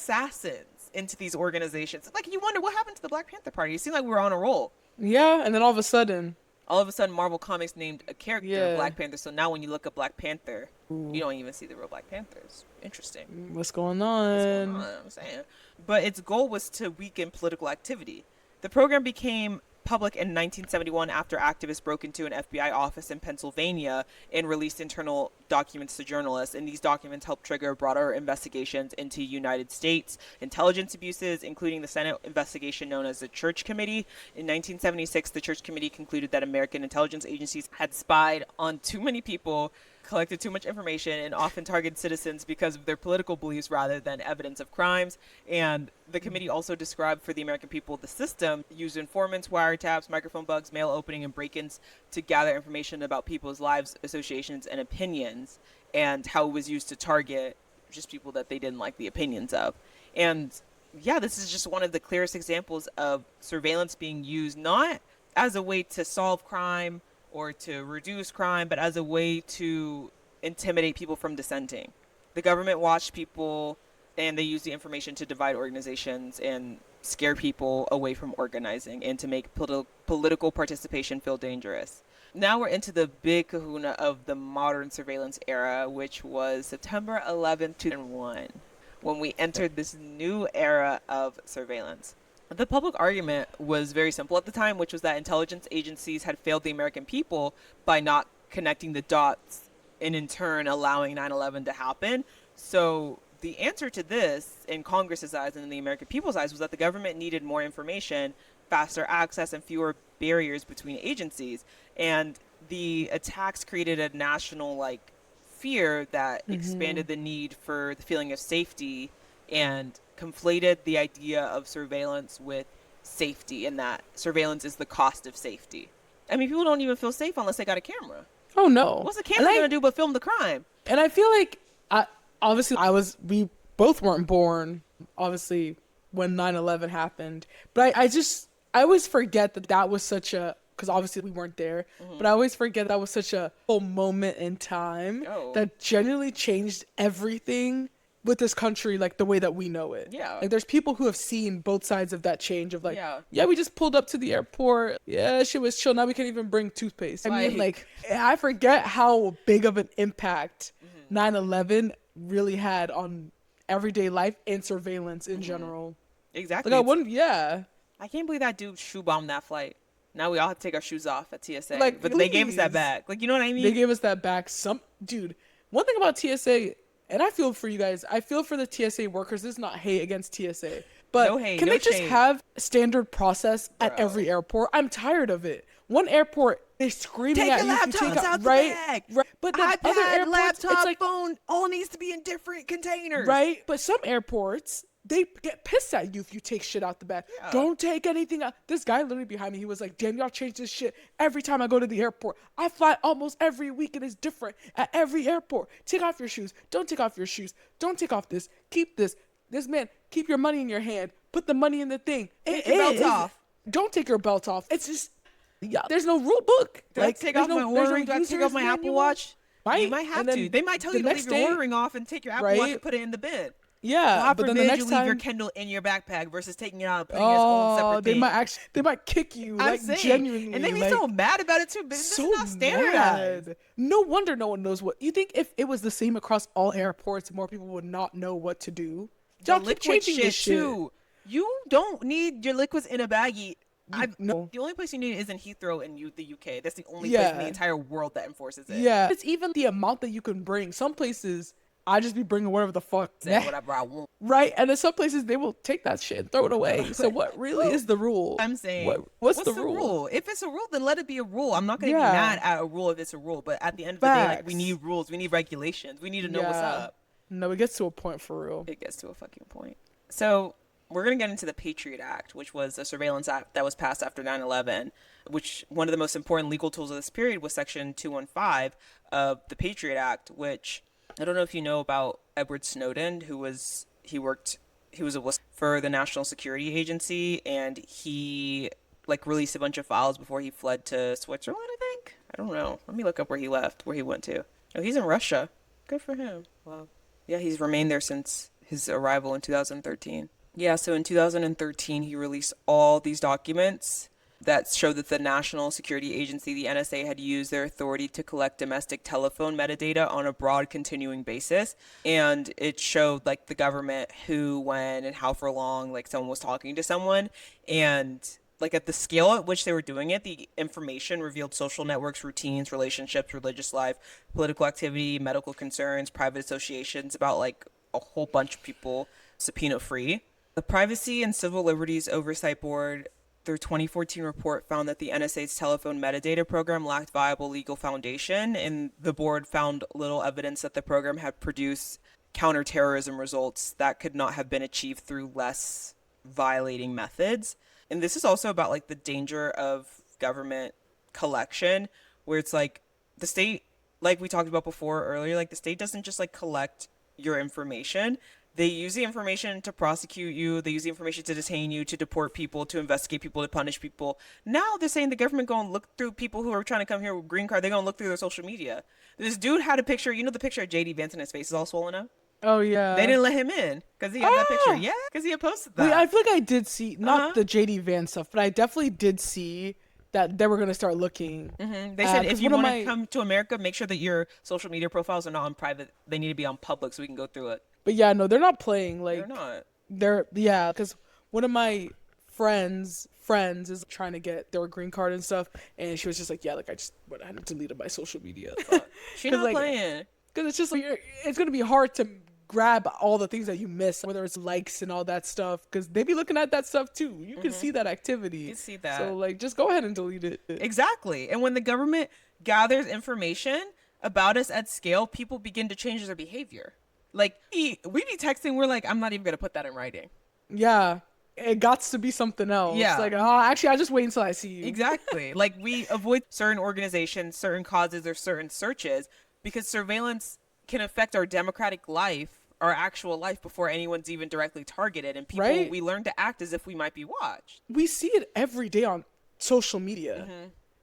assassins into these organizations, like you wonder what happened to the Black Panther Party. It seemed like we were on a roll. Yeah, and then all of a sudden, All of a sudden, Marvel Comics named a character Yeah. Black Panther. So now when you look up Black Panther, you don't even see the real Black Panthers. Interesting. what's going What's on? going on? I'm saying. But its goal was to weaken political activity. The program became public in 1971 after activists broke into an FBI office in Pennsylvania and released internal documents to journalists. And these documents helped trigger broader investigations into United States intelligence abuses, including the Senate investigation known as the Church Committee. In 1976, the Church Committee concluded that American intelligence agencies had spied on too many people, collected too much information, and often targeted citizens because of their political beliefs rather than evidence of crimes. And the committee also described for the American people the system used informants, wiretaps, microphone bugs, mail opening, and break-ins to gather information about people's lives, associations, and opinions, and how it was used to target just people that they didn't like the opinions of. And yeah, this is just one of the clearest examples of surveillance being used not as a way to solve crime or to reduce crime, but as a way to intimidate people from dissenting. The government watched people and they used the information to divide organizations and scare people away from organizing and to make political participation feel dangerous. Now we're into the big kahuna of the modern surveillance era, which was September 11th, 2001, when we entered this new era of surveillance. The public argument was very simple at the time, which was that intelligence agencies had failed the American people by not connecting the dots and in turn allowing 9/11 to happen. So the answer to this, in Congress's eyes and in the American people's eyes, was that the government needed more information, faster access, and fewer barriers between agencies. And the attacks created a national fear that expanded the need for the feeling of safety and conflated the idea of surveillance with safety, and that surveillance is the cost of safety. I mean, people don't even feel safe unless they got a camera. Oh no. What's the camera going to do but film the crime? And I feel like we both weren't born obviously when 9/11 happened, but I always forget that was such a, because obviously we weren't there, but I always forget that was such a whole moment in time that genuinely changed everything with this country, like the way that we know it. Yeah. Like there's people who have seen both sides of that change of we just pulled up to the airport. Yeah, shit was chill. Now we can't even bring toothpaste. I mean, I forget how big of an impact 9/11 really had on everyday life and surveillance in general. Exactly. I can't believe that dude shoe bombed that flight. Now we all have to take our shoes off at TSA. But they gave us that back. You know what I mean? They gave us that back. One thing about TSA, and I feel for you guys, I feel for the TSA workers. This is not hate against TSA. But no hate, can no they just shame. have standard process at every airport? I'm tired of it. One airport, they're screaming take at your you. laptops out the bag. Right. But then iPad, other airports, laptop, phone, all needs to be in different containers. Right. But some airports, they get pissed at you if you take shit out the bag. Yeah. Don't take anything out. This guy literally behind me, he was like, damn, y'all change this shit every time I go to the airport. I fly almost every week and it's different at every airport. Take off your shoes. Don't take off your shoes. Don't take off this. Keep this. This man, keep your money in your hand. Put the money in the thing. Take your belt off. Don't take your belt off. It's just, there's no rule book. Do I take off my ordering? Do I take off my Apple Watch? You might have to. They might tell you to leave your ordering off and take your Apple Watch and put it in the bin. Yeah, but then the next time you leave your Kindle in your backpack versus taking it out and putting it in its own separate thing. They might kick you, genuinely. And they be so mad about it too, but it's not standardized. No wonder no one knows what. You think if it was the same across all airports, more people would not know what to do? Y'all keep changing this shit too. You don't need your liquids in a baggie. No. The only place you need it is in Heathrow in the UK. That's the only place in the entire world that enforces it. Yeah, it's even the amount that you can bring. Some places, I just be bringing whatever the fuck. Whatever I want. Right, and in some places they will take that shit and throw it away. So what really is the rule? I'm saying, what's the rule? If it's a rule, then let it be a rule. I'm not going to be mad at a rule if it's a rule. But at the end of the day, we need rules. We need regulations. We need to know what's up. No, it gets to a point for real. It gets to a fucking point. So we're going to get into the Patriot Act, which was a surveillance act that was passed after 9/11, which one of the most important legal tools of this period was Section 215 of the Patriot Act, which I don't know if you know about Edward Snowden, who was a whistleblower for the National Security Agency, and he released a bunch of files before he fled to Switzerland, I think. I don't know. Let me look up where he went to. Oh, he's in Russia. Good for him. Wow. Yeah, he's remained there since his arrival in 2013. Yeah, so in 2013, he released all these documents that showed that the National Security Agency, the NSA, had used their authority to collect domestic telephone metadata on a broad continuing basis. And it showed the government who, when, and how for long, someone was talking to someone. And like at the scale at which they were doing it, the information revealed social networks, routines, relationships, religious life, political activity, medical concerns, private associations about like a whole bunch of people subpoena free. The Privacy and Civil Liberties Oversight Board, their 2014 report found that the NSA's telephone metadata program lacked viable legal foundation, and the board found little evidence that the program had produced counterterrorism results that could not have been achieved through less violating methods. And this is also about like the danger of government collection, where it's like the state, like we talked about before earlier, like the state doesn't just like collect your information. They use the information to prosecute you. They use the information to detain you, to deport people, to investigate people, to punish people. Now they're saying the government go and look through people who are trying to come here with green card. They're going to look through their social media. This dude had a picture, you know, the picture of JD Vance and his face is all swollen up? Oh They yeah. didn't let him in because he had that picture. Ah. Yeah, because he had posted Wait, I that. feel like I did see not Uh-huh. the JD Van stuff, but I definitely did see that they were gonna start looking. They said if Because you one of want to my, come to America, make sure that your social media profiles are not on private. They need to be on public so we can go through it. but yeah, no, they're not playing. They're Like not. they're yeah, because one of my friends is trying to get their green card and stuff, and she was just like, yeah, like I just went ahead and deleted my social media, She because not like playing. because it's just like it's gonna be hard to grab all the things that you miss, whether it's likes and all that stuff, because they be looking at that stuff too. You can see that activity. You see that. So like, just go ahead and delete it. Exactly. And when the government gathers information about us at scale, people begin to change their behavior. Like, we be texting, we're like, I'm not even going to put that in writing. Yeah, it got to be something else. Yeah. Like, oh, actually, I just wait until I see you. Exactly. Like, we avoid certain organizations, certain causes, or certain searches because surveillance can affect our democratic life, our actual life, before anyone's even directly targeted. And people, Right? we learn to act as if we might be watched. We see it every day on social media.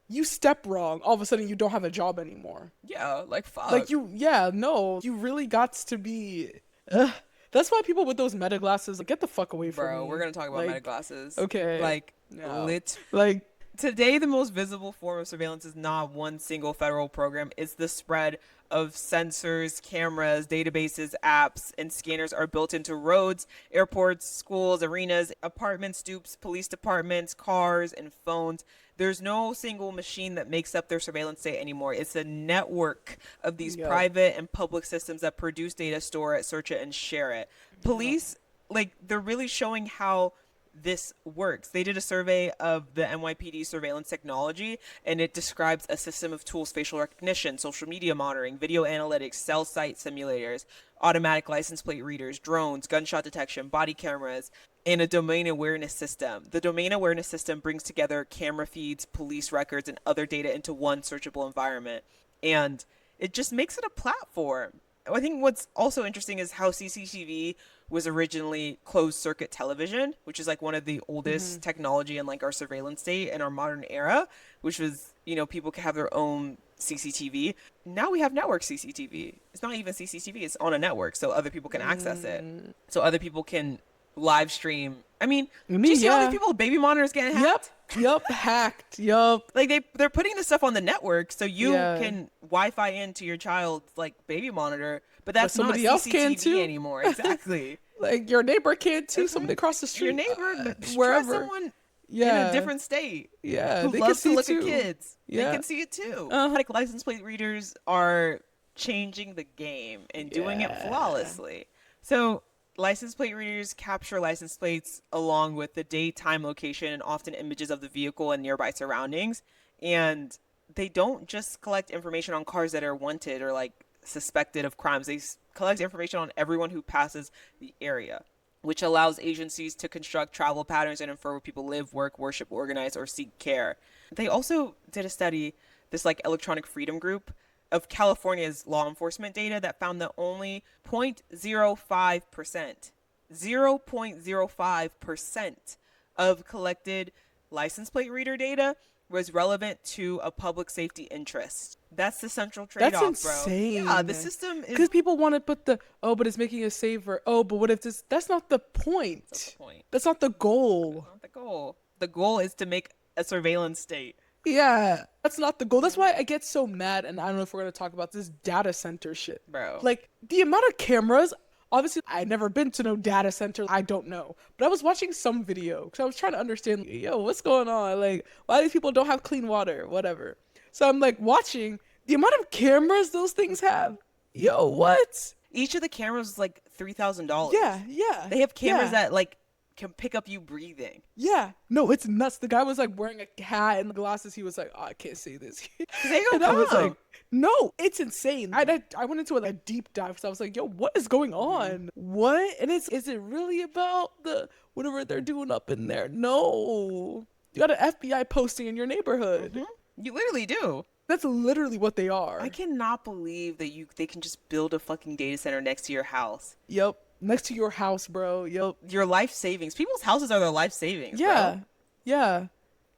You step wrong, all of a sudden you don't have a job anymore. Yeah, like, fuck. Like yeah, no, you really got to be. Ugh. That's why people with those meta glasses, like, get the fuck away from me. Bro, we're going to talk about Like, meta glasses. okay. Like, No. lit. Like, Today, the most visible form of surveillance is not one single federal program. It's the spread of sensors, cameras, databases, apps, and scanners are built into roads, airports, schools, arenas, apartment stoops, police departments, cars, and phones. There's no single machine that makes up their surveillance state anymore. It's a network of these Yep. private and public systems that produce data, store it, search it, and share it. Police, like, they're really showing how this works. They did a survey of the NYPD surveillance technology, and it describes a system of tools: facial recognition, social media monitoring, video analytics, cell site simulators, automatic license plate readers, drones, gunshot detection, body cameras, and a domain awareness system. The domain awareness system brings together camera feeds, police records, and other data into one searchable environment. And it just makes it a platform. I think what's also interesting is how CCTV was originally closed circuit television, which is like one of the oldest technology in like our surveillance state in our modern era, which was, you know, people can have their own CCTV. Now we have network CCTV. It's not even CCTV, it's on a network so other people can access it. So other people can live stream. I mean, I do mean, you see all yeah. these people with baby monitors getting hacked? Yep, hacked. Yup. Like they're putting this stuff on the network so you Yeah. can Wi-Fi into your child's like baby monitor, but that's not somebody else can, CCTV too. anymore. Exactly. Like, your neighbor can too. Somebody across the street. Your neighbor, wherever. someone Yeah. in a different state Yeah, who they can loves to see look too. at kids. Yeah. They can see it too. Uh-huh. Like license plate readers are changing the game and doing it Yeah. flawlessly. So license plate readers capture license plates along with the date, time, location, and often images of the vehicle and nearby surroundings. And they don't just collect information on cars that are wanted or like suspected of crimes. They collect information on everyone who passes the area, which allows agencies to construct travel patterns and infer where people live, work, worship, organize, or seek care. They also did a study, this like electronic freedom group, of California's law enforcement data that found that only 0.05%, 0.05% of collected license plate reader data was relevant to a public safety interest. That's the central trade-off, That's bro. insane. Yeah, the system is Because people want to put but it's making us safer. Oh, but what if this? That's not the point. That's the point. That's not the goal. Not the goal. The goal is to make a surveillance state. Yeah, that's not the goal. That's why I get so mad, and I don't know if we're gonna talk about this data center shit. Bro. Like, the amount of cameras Obviously, I never been to no data center. I don't know. But I was watching some video because I was trying to understand, yo, what's going on? Like, why these people don't have clean water, whatever. So I'm like watching the amount of cameras those things have. Yo, what? Each of the cameras is like $3,000. Yeah, yeah, They have cameras yeah. that like can pick up you breathing. Yeah, no, it's nuts. The guy was like wearing a hat and glasses. He was like, "Oh, I can't say this," Cause they and don't I was like, come. "No, it's insane." I went into a deep dive because I was like, "Yo, what is going Hmm. on? What?" And is it really about the whatever they're doing up in there? No, you got an FBI posting in your neighborhood. Hmm. You literally do. That's literally what they I are. cannot believe that they can just build a fucking data center next to your house. Yep, next to your house, bro. Yep. Your life savings. People's houses are their life savings, bro. Yeah, yeah. And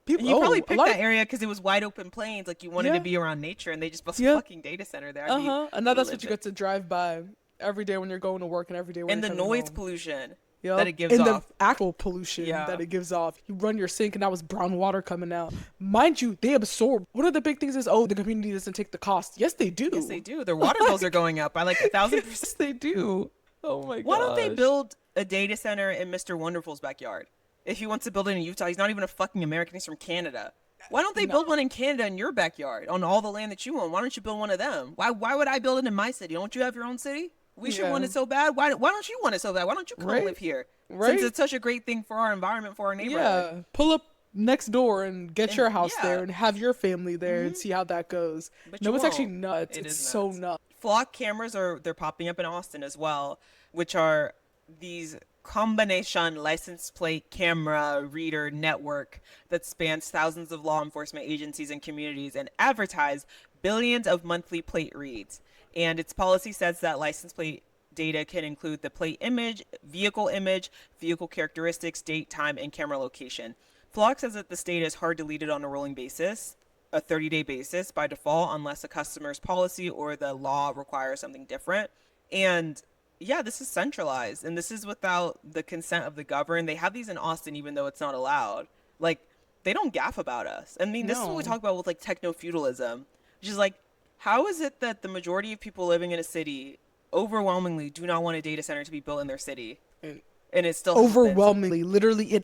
People. you probably Oh, a picked lot that of area because it was wide open plains, like you wanted to yeah, be around nature, and they just built a yeah. fucking data center there. Uh huh. And now I'd that's what live you there. get to drive by every day when you're going to work and every day when And you're the coming noise home. pollution that Yep. it gives And the off. actual pollution that Yeah. it gives off. You run your sink and that was brown water coming out. Mind you, they absorb. One of the big things is, oh, the community doesn't take the cost. Yes, they Yes, they do. do. Their water bills are going up by like 1,000%. Yes, they do. Oh my Why don't they gosh. build a data center in Mr. Wonderful's backyard? If he wants to build it in Utah, he's not even a fucking American. He's from Canada. Why don't they No. build one in Canada in your backyard on all the land that you own? Why don't you build one of them? Why would I build it in my city? Don't you have your own city? We should want Yeah. it so bad. Why don't you want it so bad? Why don't you come Right? live here? Since Right? it's such a great thing for our environment, for our neighborhood. Yeah. Pull up next door and get And your house there yeah, and have your family there and see how that goes. but you No, it's actually won't. nuts. It It's is so nuts. nuts. Flock cameras they're popping up in Austin as well, which are these combination license plate camera reader network that spans thousands of law enforcement agencies and communities and advertise billions of monthly plate reads. And its policy says that license plate data can include the plate image, vehicle characteristics, date, time, and camera location. Flock says that this data is hard deleted on a rolling basis, a 30-day basis by default, unless a customer's policy or the law requires something different. And yeah, this is centralized, and this is without the consent of the governed. They have these in Austin, even though it's not allowed. Like, they don't gaff about us. I mean, this is what we No. talk about with like techno feudalism, which is like, how is it that the majority of people living in a city overwhelmingly do not want a data center to be built in their city, And and it still happens? overwhelmingly, literally in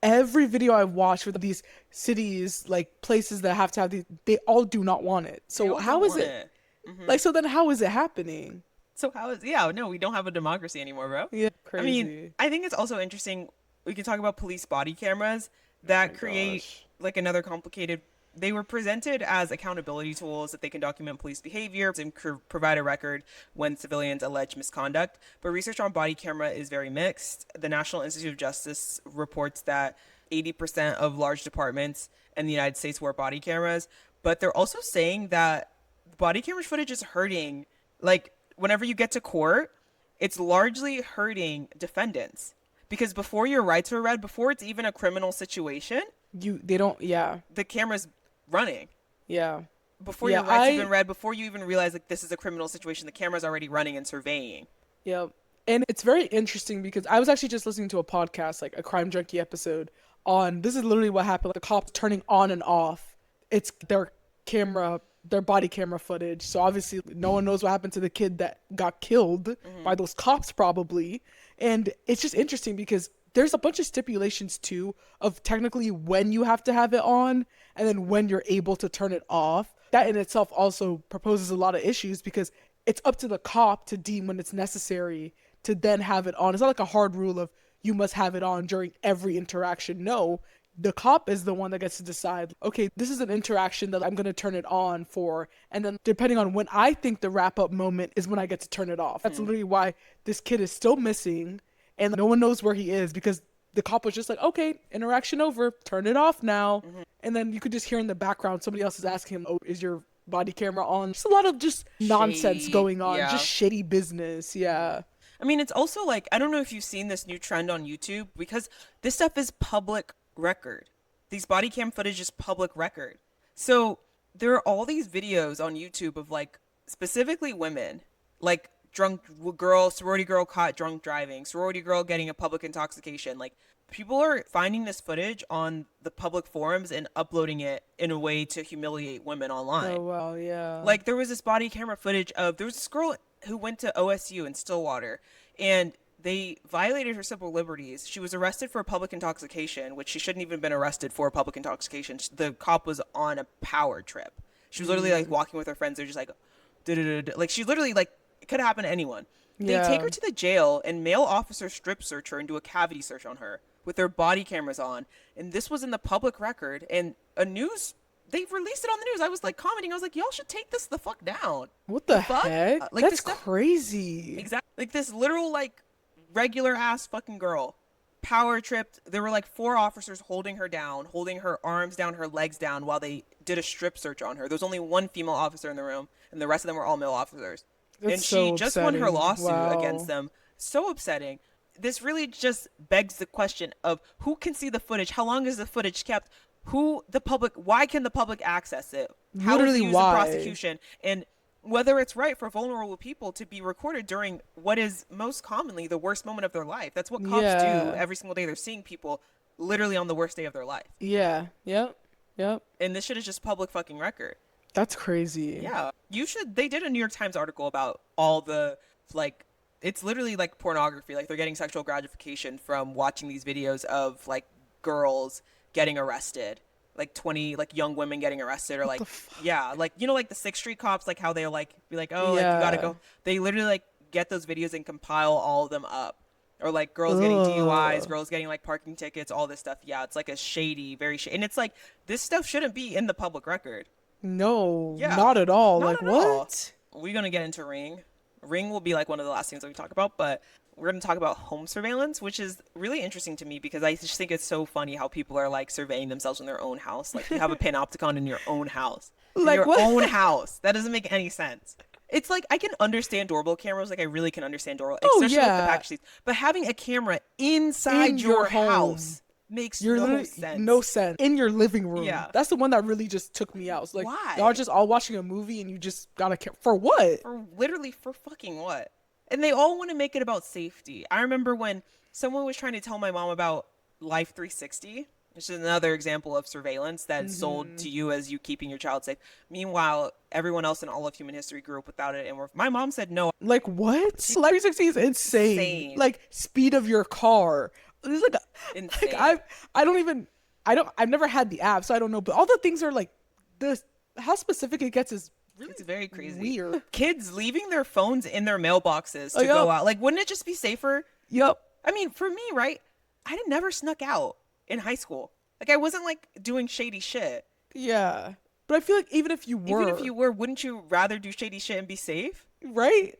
every video I watch with these cities, like places that have to have these, they all do not want it. They So all don't how is want it it. like? So then how is it happening? So how is yeah, no, we don't have a democracy anymore, bro. Yeah, I mean, crazy. I think it's also interesting we can talk about police body cameras Oh my that create gosh. like another complicated they were presented as accountability tools that they can document police behavior and provide a record when civilians allege misconduct. But research on body camera is very mixed. The National Institute of Justice reports that 80% of large departments in the United States wear body cameras, but they're also saying that body camera footage is hurting. Like, whenever you get to court, it's largely hurting defendants because before your rights are read, before it's even a criminal situation, They don't. Yeah, the camera's running. yeah, Before yeah. your rights have been read, before you even realize like this is a criminal situation, the camera's already running and surveying. Yeah. And it's very interesting because I was actually just listening to a podcast, like a Crime Junkie episode, on this is literally what happened. Like the cops turning on and off. It's their camera, their body camera footage. So obviously, no one knows what happened to the kid that got killed by those cops, probably. And it's just interesting because there's a bunch of stipulations too of technically when you have to have it on and then when you're able to turn it off. That in itself also proposes a lot of issues because it's up to the cop to deem when it's necessary to then have it on. It's not like a hard rule of you must have it on during every interaction. No, the cop is the one that gets to decide, okay, this is an interaction that I'm going to turn it on for. And then depending on when I think the wrap up moment is when I get to turn it off. That's literally why this kid is still missing and no one knows where he is because the cop was just like, okay, interaction over, turn it off now. And then you could just hear in the background somebody else is asking him, oh, is your body camera on? Just a lot of just nonsense Shady. going on, Yeah. just shady business. Yeah. I mean, it's also like I don't know if you've seen this new trend on YouTube because this stuff is public record. These body cam footage is public record. So there are all these videos on YouTube of like specifically women, like drunk girl, sorority girl caught drunk driving, sorority girl getting a public intoxication. Like people are finding this footage on the public forums and uploading it in a way to humiliate women online. Oh, wow. Yeah. Like there was this body camera footage of there was this girl who went to OSU in Stillwater, and they violated her civil liberties. She was arrested for public intoxication, which she shouldn't even been arrested for public intoxication. The cop was on a power trip. She was literally like walking with her friends. They're just like, like she literally like it could happen to anyone. They take Yeah. her to the jail, and male officers strip search her and do a cavity search on her with their body cameras on. And this was in the public record, and a news they released it on the news. I was like commenting. I was like, y'all should take this the fuck down. What The the fuck? heck? Like That's this stuff. crazy. Exactly. Like this literal like regular ass fucking girl power tripped. There were like four officers holding her down, holding her arms down, her legs down while they did a strip search on her. There was only one female officer in the room, and the rest of them were all male officers. And That's she so just won her upsetting. lawsuit Wow. against them. So upsetting. This really just begs the question of who can see the footage? How long is the footage kept? Who the public? Why can the public access it? How is it Literally, used in why? prosecution? And whether it's right for vulnerable people to be recorded during what is most commonly the worst moment of their life. That's what cops do Yeah. every single day. They're seeing people literally on the worst day of their life. Yeah. Yep. Yep. And this shit is just public fucking record. That's crazy. Yeah. You should they did a New York Times article about all the like it's literally like pornography. Like they're getting sexual gratification from watching these videos of like girls getting arrested. Like 20 like young women getting arrested or What like the fuck? yeah, like you know like the Sixth Street cops like how they'll like be like, "Oh, like you got to Yeah. go." They literally like get those videos and compile all of them up. Or like girls getting DUIs, Ugh. girls getting like parking tickets, all this stuff. Yeah, it's like a shady, very shady. And it's like this stuff shouldn't be in the public record. No, Yeah, not at all. not Like at all. what? We're gonna get into Ring. Ring will be like one of the last things that we talk about, but we're gonna talk about home surveillance, which is really interesting to me because I just think it's so funny how people are like surveying themselves in their own house. Like you have a panopticon in your own house. In Like your what? own house. That doesn't make any sense. It's like I can understand doorbell cameras, like I really can understand doorbell, Oh especially with the yeah. package these. But having a camera inside In your your home. house makes You're no literally sense. no sense in your living room. Yeah. That's the one that really just took me out. It's like Why? y'all are just all watching a movie and you just gotta for what? For literally for fucking what? And they all want to make it about safety. I remember when someone was trying to tell my mom about Life 360, which is another example of surveillance that's sold to you as you keeping your child safe. Meanwhile, everyone else in all of human history grew up without it, and my mom said no. Like what? Life 360 is insane. Insane. Like speed of your car. It's like, Insane. I've never had the app, so I don't know. But all the things are like the how specific it gets is really It's very crazy. weird. Kids leaving their phones in their mailboxes to Oh, go yeah. out. Like, wouldn't it just be safer? Yep. I mean, for me, right? I never snuck out in high school. Like, I wasn't like doing shady shit. Yeah. But I feel like even if you were, Even if you were, wouldn't you rather do shady shit and be safe? right?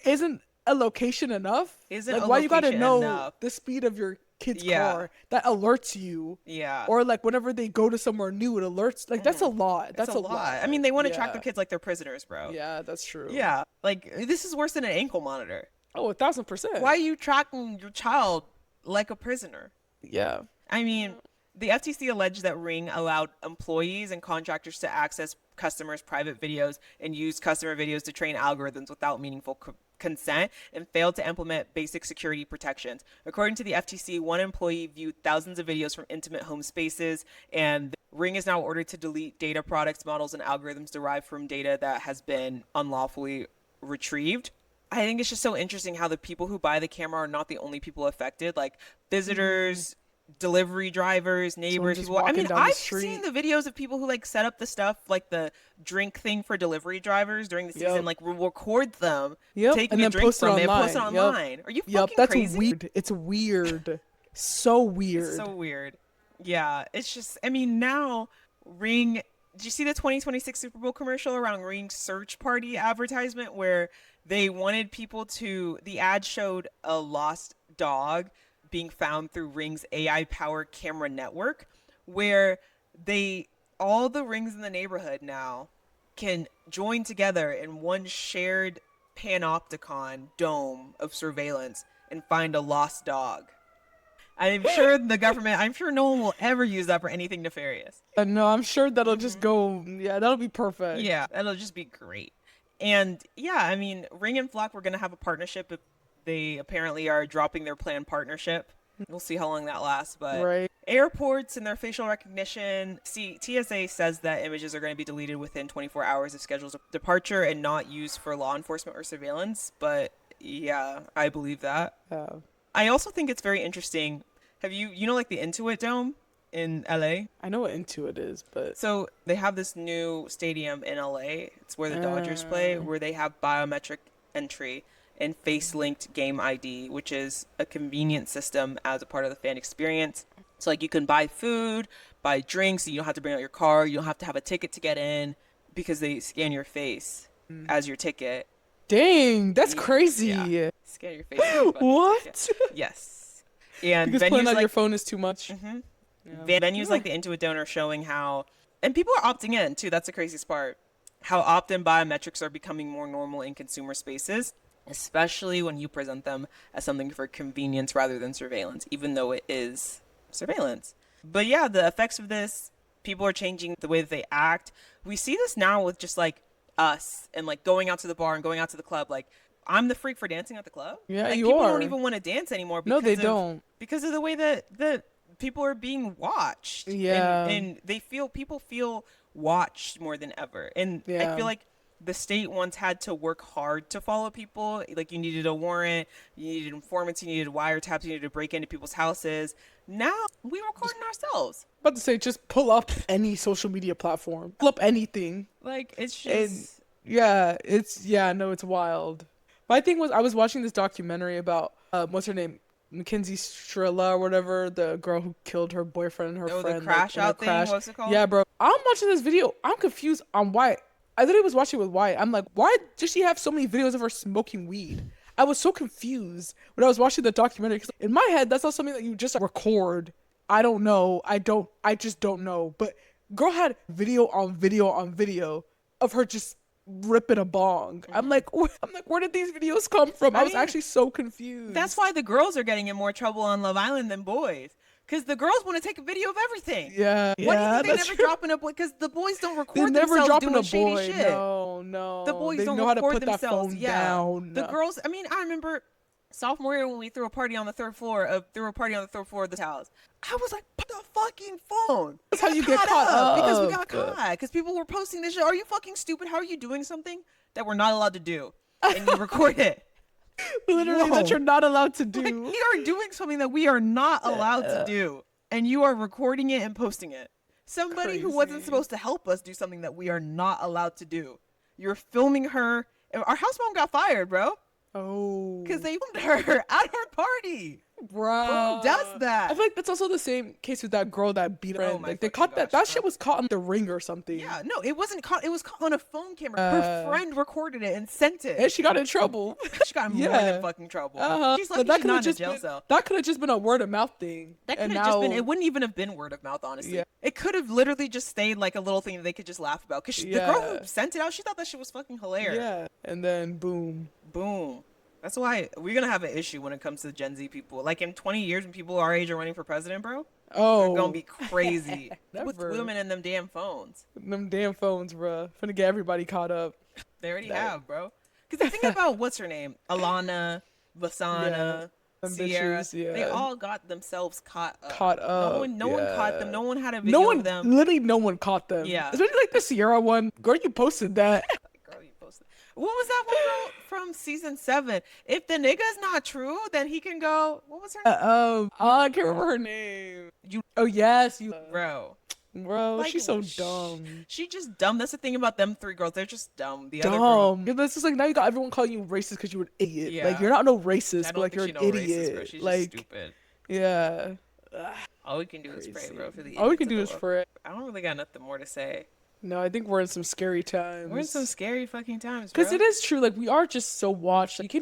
Isn't a location enough? Isn't like a why you gotta location know enough? the speed of your kid's Yeah. car that alerts you? Yeah. Or like whenever they go to somewhere new, it alerts. Like that's a lot. That's It's a lot. I mean, they want to track Yeah. their kids like they're prisoners, bro. Yeah, that's true. Yeah. Like, this is worse than an ankle monitor. Oh, 1,000%. Why are you tracking your child like a prisoner? Yeah. I mean, the FTC alleged that Ring allowed employees and contractors to access customers' private videos and use customer videos to train algorithms without meaningful consent and failed to implement basic security protections. According to the FTC, one employee viewed thousands of videos from intimate home spaces, and Ring is now ordered to delete data products, models, and algorithms derived from data that has been unlawfully retrieved. I think it's just so interesting how the people who buy the camera are not the only people affected. Like visitors, delivery drivers, neighbors, just people. I walking mean, down the I've street. seen the videos of people who like set up the stuff, like the drink thing for delivery drivers during the season. Yep. Like record them Yep. taking And a then drink post it from it, post it online. Yep. online. Are you Yep. fucking That's crazy? weird. It's weird. So weird. It's so weird. Yeah, it's just. I mean, now Ring. Did you see the 2026 Super Bowl commercial around Ring's search party advertisement where they wanted people to? The ad showed a lost dog being found through Ring's AI-powered camera network, where they all the rings in the neighborhood now can join together in one shared panopticon dome of surveillance and find a lost dog. I'm sure the government, I'm sure no one will ever use that for anything nefarious. No, I'm sure that'll just go. Yeah, that'll be perfect. Yeah, that'll just be great. And yeah, I mean, Ring and Flock, we're going to have a partnership. They apparently are dropping their planned partnership We'll see how long that lasts, but Right. airports and their facial recognition. See, TSA says that images are going to be deleted within 24 hours of scheduled departure and not used for law enforcement or surveillance, but yeah, I believe that. Yeah. I also think it's very interesting. Have you know like the Intuit Dome in LA? I know what Intuit is, but So they have this new stadium in LA. It's where the Dodgers play, uh, where they have biometric entry and face linked game ID, which is a convenient system as a part of the fan experience. So like you can buy food, buy drinks, you don't have to bring out your car, you don't have to have a ticket to get in because they scan your face as your ticket. dang, that's Yeah. crazy. Scan your face as your fucking ticket. What? Yes. And Because pulling venues out your like phone is too much. venues Yeah. like the Intuit Dome are showing how, and people are opting in too. That's the craziest part. How opt-in biometrics are becoming more normal in consumer spaces, especially when you present them as something for convenience rather than surveillance, even though it is surveillance. But yeah, the effects of this, people are changing the way that they act. We see this now with just like us and like going out to the bar and going out to the club. Like I'm the freak for dancing at the club. Yeah, Like you people don't are. even want to dance anymore No, they because don't. the way that people are being watched. Yeah. And they feel people feel watched more than ever. And I Yeah. feel like the state once had to work hard to follow people. Like you needed a warrant, you needed informants, you needed wiretaps, you needed to break into people's houses. Now we recording ourselves. About to say, just pull up any social media platform. Pull up anything. Like it's And just yeah, no, it's wild. My thing was I was watching this documentary about what's her name? Mackenzie Strilla or whatever, the girl who killed her boyfriend and her oh the friend crash in a out thing. crash. What's it called? Yeah, bro. I'm watching this video. I'm confused on why. I literally was watching it with Wyatt. I'm like, why does she have so many videos of her smoking weed? I was so confused when I was watching the documentary because in my head, that's not something that you just record. I don't know. I just don't know. But girl had video on video on video of her just ripping a bong. Where did these videos come from? I was mean, actually so confused. that's why the girls are getting in more trouble on Love Island than boys. Because the girls want to take a video of everything. Yeah, Why do you yeah, think they that's never true. drop in a boy? Because the boys don't They record never themselves dropping doing a shady boy. shit. No, no. The boys They don't know how to record put that themselves. phone Yeah. down. The girls. I mean, I remember sophomore year when we threw a party on the third floor. Threw a party on the third floor of the house. I was like, put the fucking phone. That's how you get caught up. Because we got caught. Because people were posting this shit. Are you fucking stupid? How are you doing something that we're not allowed to do? And you record it. Literally, No. that you're not allowed to Like, do. we are doing something that we are not allowed to do, and you are recording it and posting it. Somebody who wasn't Crazy. supposed to help us do something that we are not allowed to do. You're filming her. Our house mom got fired, bro, Oh, because they filmed her at her party. bro. Who does that? I feel like that's also the same case with that girl that beat her. Oh friend. my Like they fucking caught that. gosh, That shit bro. was caught on the Ring or something. Yeah, no, it wasn't caught. It was caught on a phone camera. Her friend recorded it and sent it. And she got in trouble. She got in more Yeah. than fucking trouble. Uh-huh. She's lucky But she's not in a just jail been, cell. that could have just been a word of mouth thing. That And could have just been. now- It wouldn't even have been word of mouth, honestly. Yeah. It could have literally just stayed like a little thing that they could just laugh about. Cause the girl Yeah. who sent it out, she thought that shit was fucking hilarious. Yeah, and then boom. Boom. That's why we're gonna have an issue when it comes to Gen Z people. Like in 20 years, when people our age are running for president, bro, Oh, they're gonna be crazy with Never. women and them damn phones. them damn phones, bruh. Finna get everybody caught up. They already That- have, bro. Because the thing about what's her name, Alana, Vasana, Them Sierra, bitches, yeah. they all got themselves caught up. Caught up. No one caught yeah. them. No one had a video No one, of them. literally, no one caught them. Yeah. Especially like the Sierra one. Girl, you posted that. Girl, you posted. What was that one girl from season 7? If the nigga's not true, then he can go. What was her name? I can't remember her name. You- Oh yes, you. Bro. Bro, Like, she's so dumb. She's just dumb. That's the thing about them 3 girls. They're just dumb. The other girl, Dumb. It's just like now you got everyone calling you racist because you're an idiot. Yeah. Like you're not no I racist, don't but like think you're she an no idiot. racist, bro. She's like just stupid. yeah. All we can do is pray, Crazy. bro, for the All we idiots can of do the is world. pray. I don't really got nothing more to say. No, I think we're in some scary times. We're in some scary fucking times, bro. Because it is true, like we are just so watched. Like, you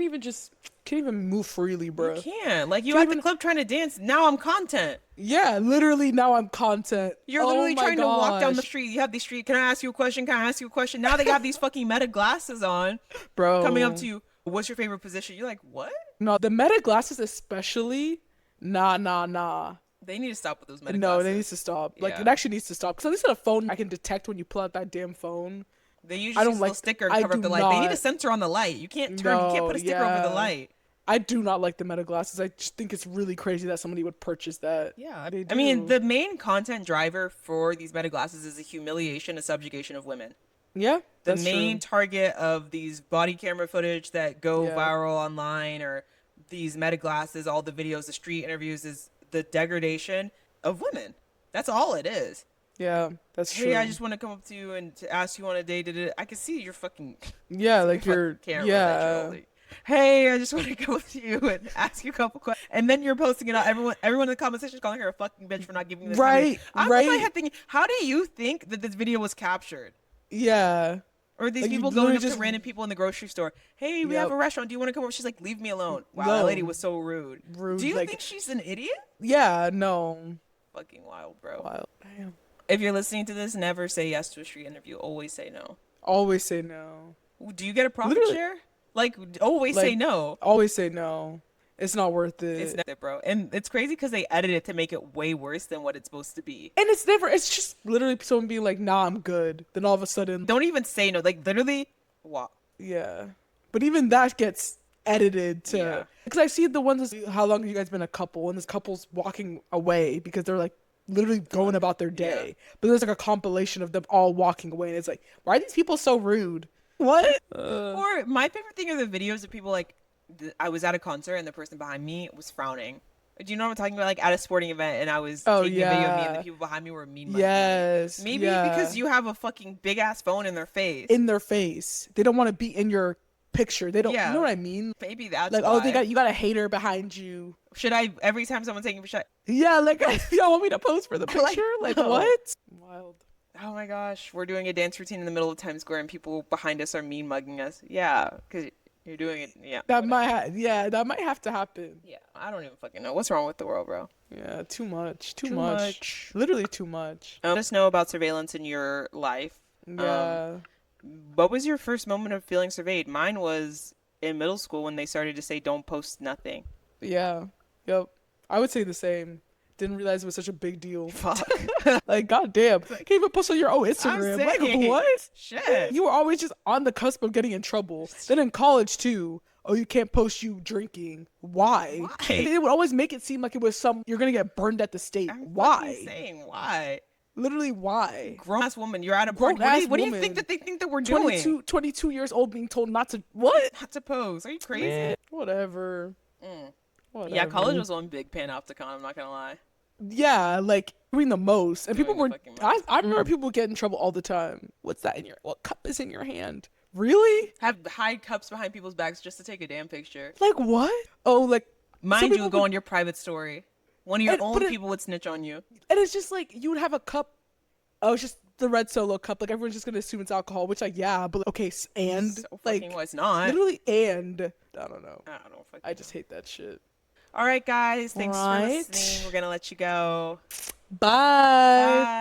can't even move freely, bro. You can't. Like, you Can't at the even- club trying to dance. Now I'm content. Yeah, literally now I'm content. You're Oh literally my trying to walk down the gosh. street. You have these street. Can I ask you a question? Can I ask you a question? Now they got these fucking meta glasses on, Bro. coming up to you. What's your favorite position? You're like, what? No, the meta glasses especially. Nah. They need to stop with those meta No, glasses. they need to stop. Like Yeah. it actually needs to stop. Because at least on a phone, I can detect when you pull out that damn phone. They I usually don't use a little like- sticker to I cover up do the light. They need a not. sensor on the light. You can't turn. You can't No, put a sticker over the yeah. light. I do not like the meta glasses. I just think it's really crazy that somebody would purchase that. Yeah, They I mean, do. the main content driver for these meta glasses is the humiliation and subjugation of women. Yeah, The that's main true. target of these body camera footage that go Yeah. viral online, or these meta glasses, all the videos, the street interviews, is the degradation of women. That's all it is. Yeah, that's Hey, I true. just want to come up to you and to ask you on a date. I can see your fucking, Yeah, see your like fucking you're camera that you're yeah. holding. Hey, I just want to come up to you and ask you a couple questions, and then you're posting it out. Everyone in the comment section is calling her a fucking bitch for not giving you the time. Right, I'm in my right. head thinking, how do you think that this video was captured? Yeah. Or these Like you people going literally up to just random people in the grocery store. Hey, we have yep. a restaurant. Do you want to come over? She's like, leave me alone. Wow, that lady No. was so rude. Do Rude you like think she's an idiot? yeah, no. Fucking wild, bro. Wild. Damn. If you're listening to this, never say yes to a street interview. Always say no. Always say no. Do you get a profit Literally share? Like, always say like no. always say no. It's not worth It's it. not it, bro. And it's crazy because they edit it to make it way worse than what it's supposed to be. And it's never it's just literally someone being like, nah, I'm good. Then all of a sudden Don't even say no. Like, literally, what? yeah. But even that gets edited Yeah. to because I see the ones how long have you guys been a couple and this couple's walking away because they're like literally going about their Yeah. day. But there's like a compilation of them all walking away and it's like, why are these people so rude? What? Or my favorite thing are the videos of people like, I was at a concert and the person behind me was frowning. Do you know what I'm talking about? Like at a sporting event, and I was Oh taking a video of me, and the yeah. people behind me were mean mugging me. Yes. Maybe Yeah. because you have a fucking big ass phone in their face. In their face. They don't want to be in your picture. They don't you know Yeah, what I mean? maybe that's Like, oh, they why. got you got a hater behind you. Should I every time someone's taking a shot? Yeah, like y'all want me to pose for the Like, picture? Like no. what? Wild. Oh my gosh, we're doing a dance routine in the middle of Times Square, and people behind us are mean mugging us. Yeah, because you're doing it. Yeah, That whatever. yeah, that might have to happen. Yeah, I don't even fucking know what's wrong with the world, bro. Yeah, too much. Too Too much. much. Literally too much. Let us know about surveillance in your life. Um, Yeah. what was your first moment of feeling surveyed? Mine was in middle school when they started to say don't post nothing. Yeah. Yep. I would say the same. Didn't realize it was such a big deal. Fuck. Like, goddamn. Can't even post on your own Instagram. Like, saying. what? Shit. You were always just on the cusp of getting in trouble. Then in college, too. Oh, you can't post you drinking. Why? Why? They would always make it seem like it was you're gonna get burned at the stake. I'm Why? fucking saying why. Literally, why? Grown ass woman, you're at a party. Grown-ass What do you woman. think that they think that we're doing? 22 years old being told not to. What? Not to pose. Are you crazy? Man, whatever. Mm. Whatever. Yeah, college was one big panopticon. I'm not gonna lie. Yeah, like doing the most. And people Doing were. the fucking I, most. I remember people would get in trouble all the time. What's that in your. What cup is in your hand? Really? Have hide cups behind people's backs just to take a damn picture. Like what? Oh, like. some Mind you, people go would- on your private story. One of your And- own but it- people would snitch on you. And it's just like you would have a cup. Oh, it's just the red Solo cup. Like everyone's just gonna assume it's alcohol, which like yeah, but okay, and So like fucking was not. literally and I don't know. I don't fucking I just hate that shit. All right, guys. Thanks for Right. listening. We're gonna let you go. Bye. Bye.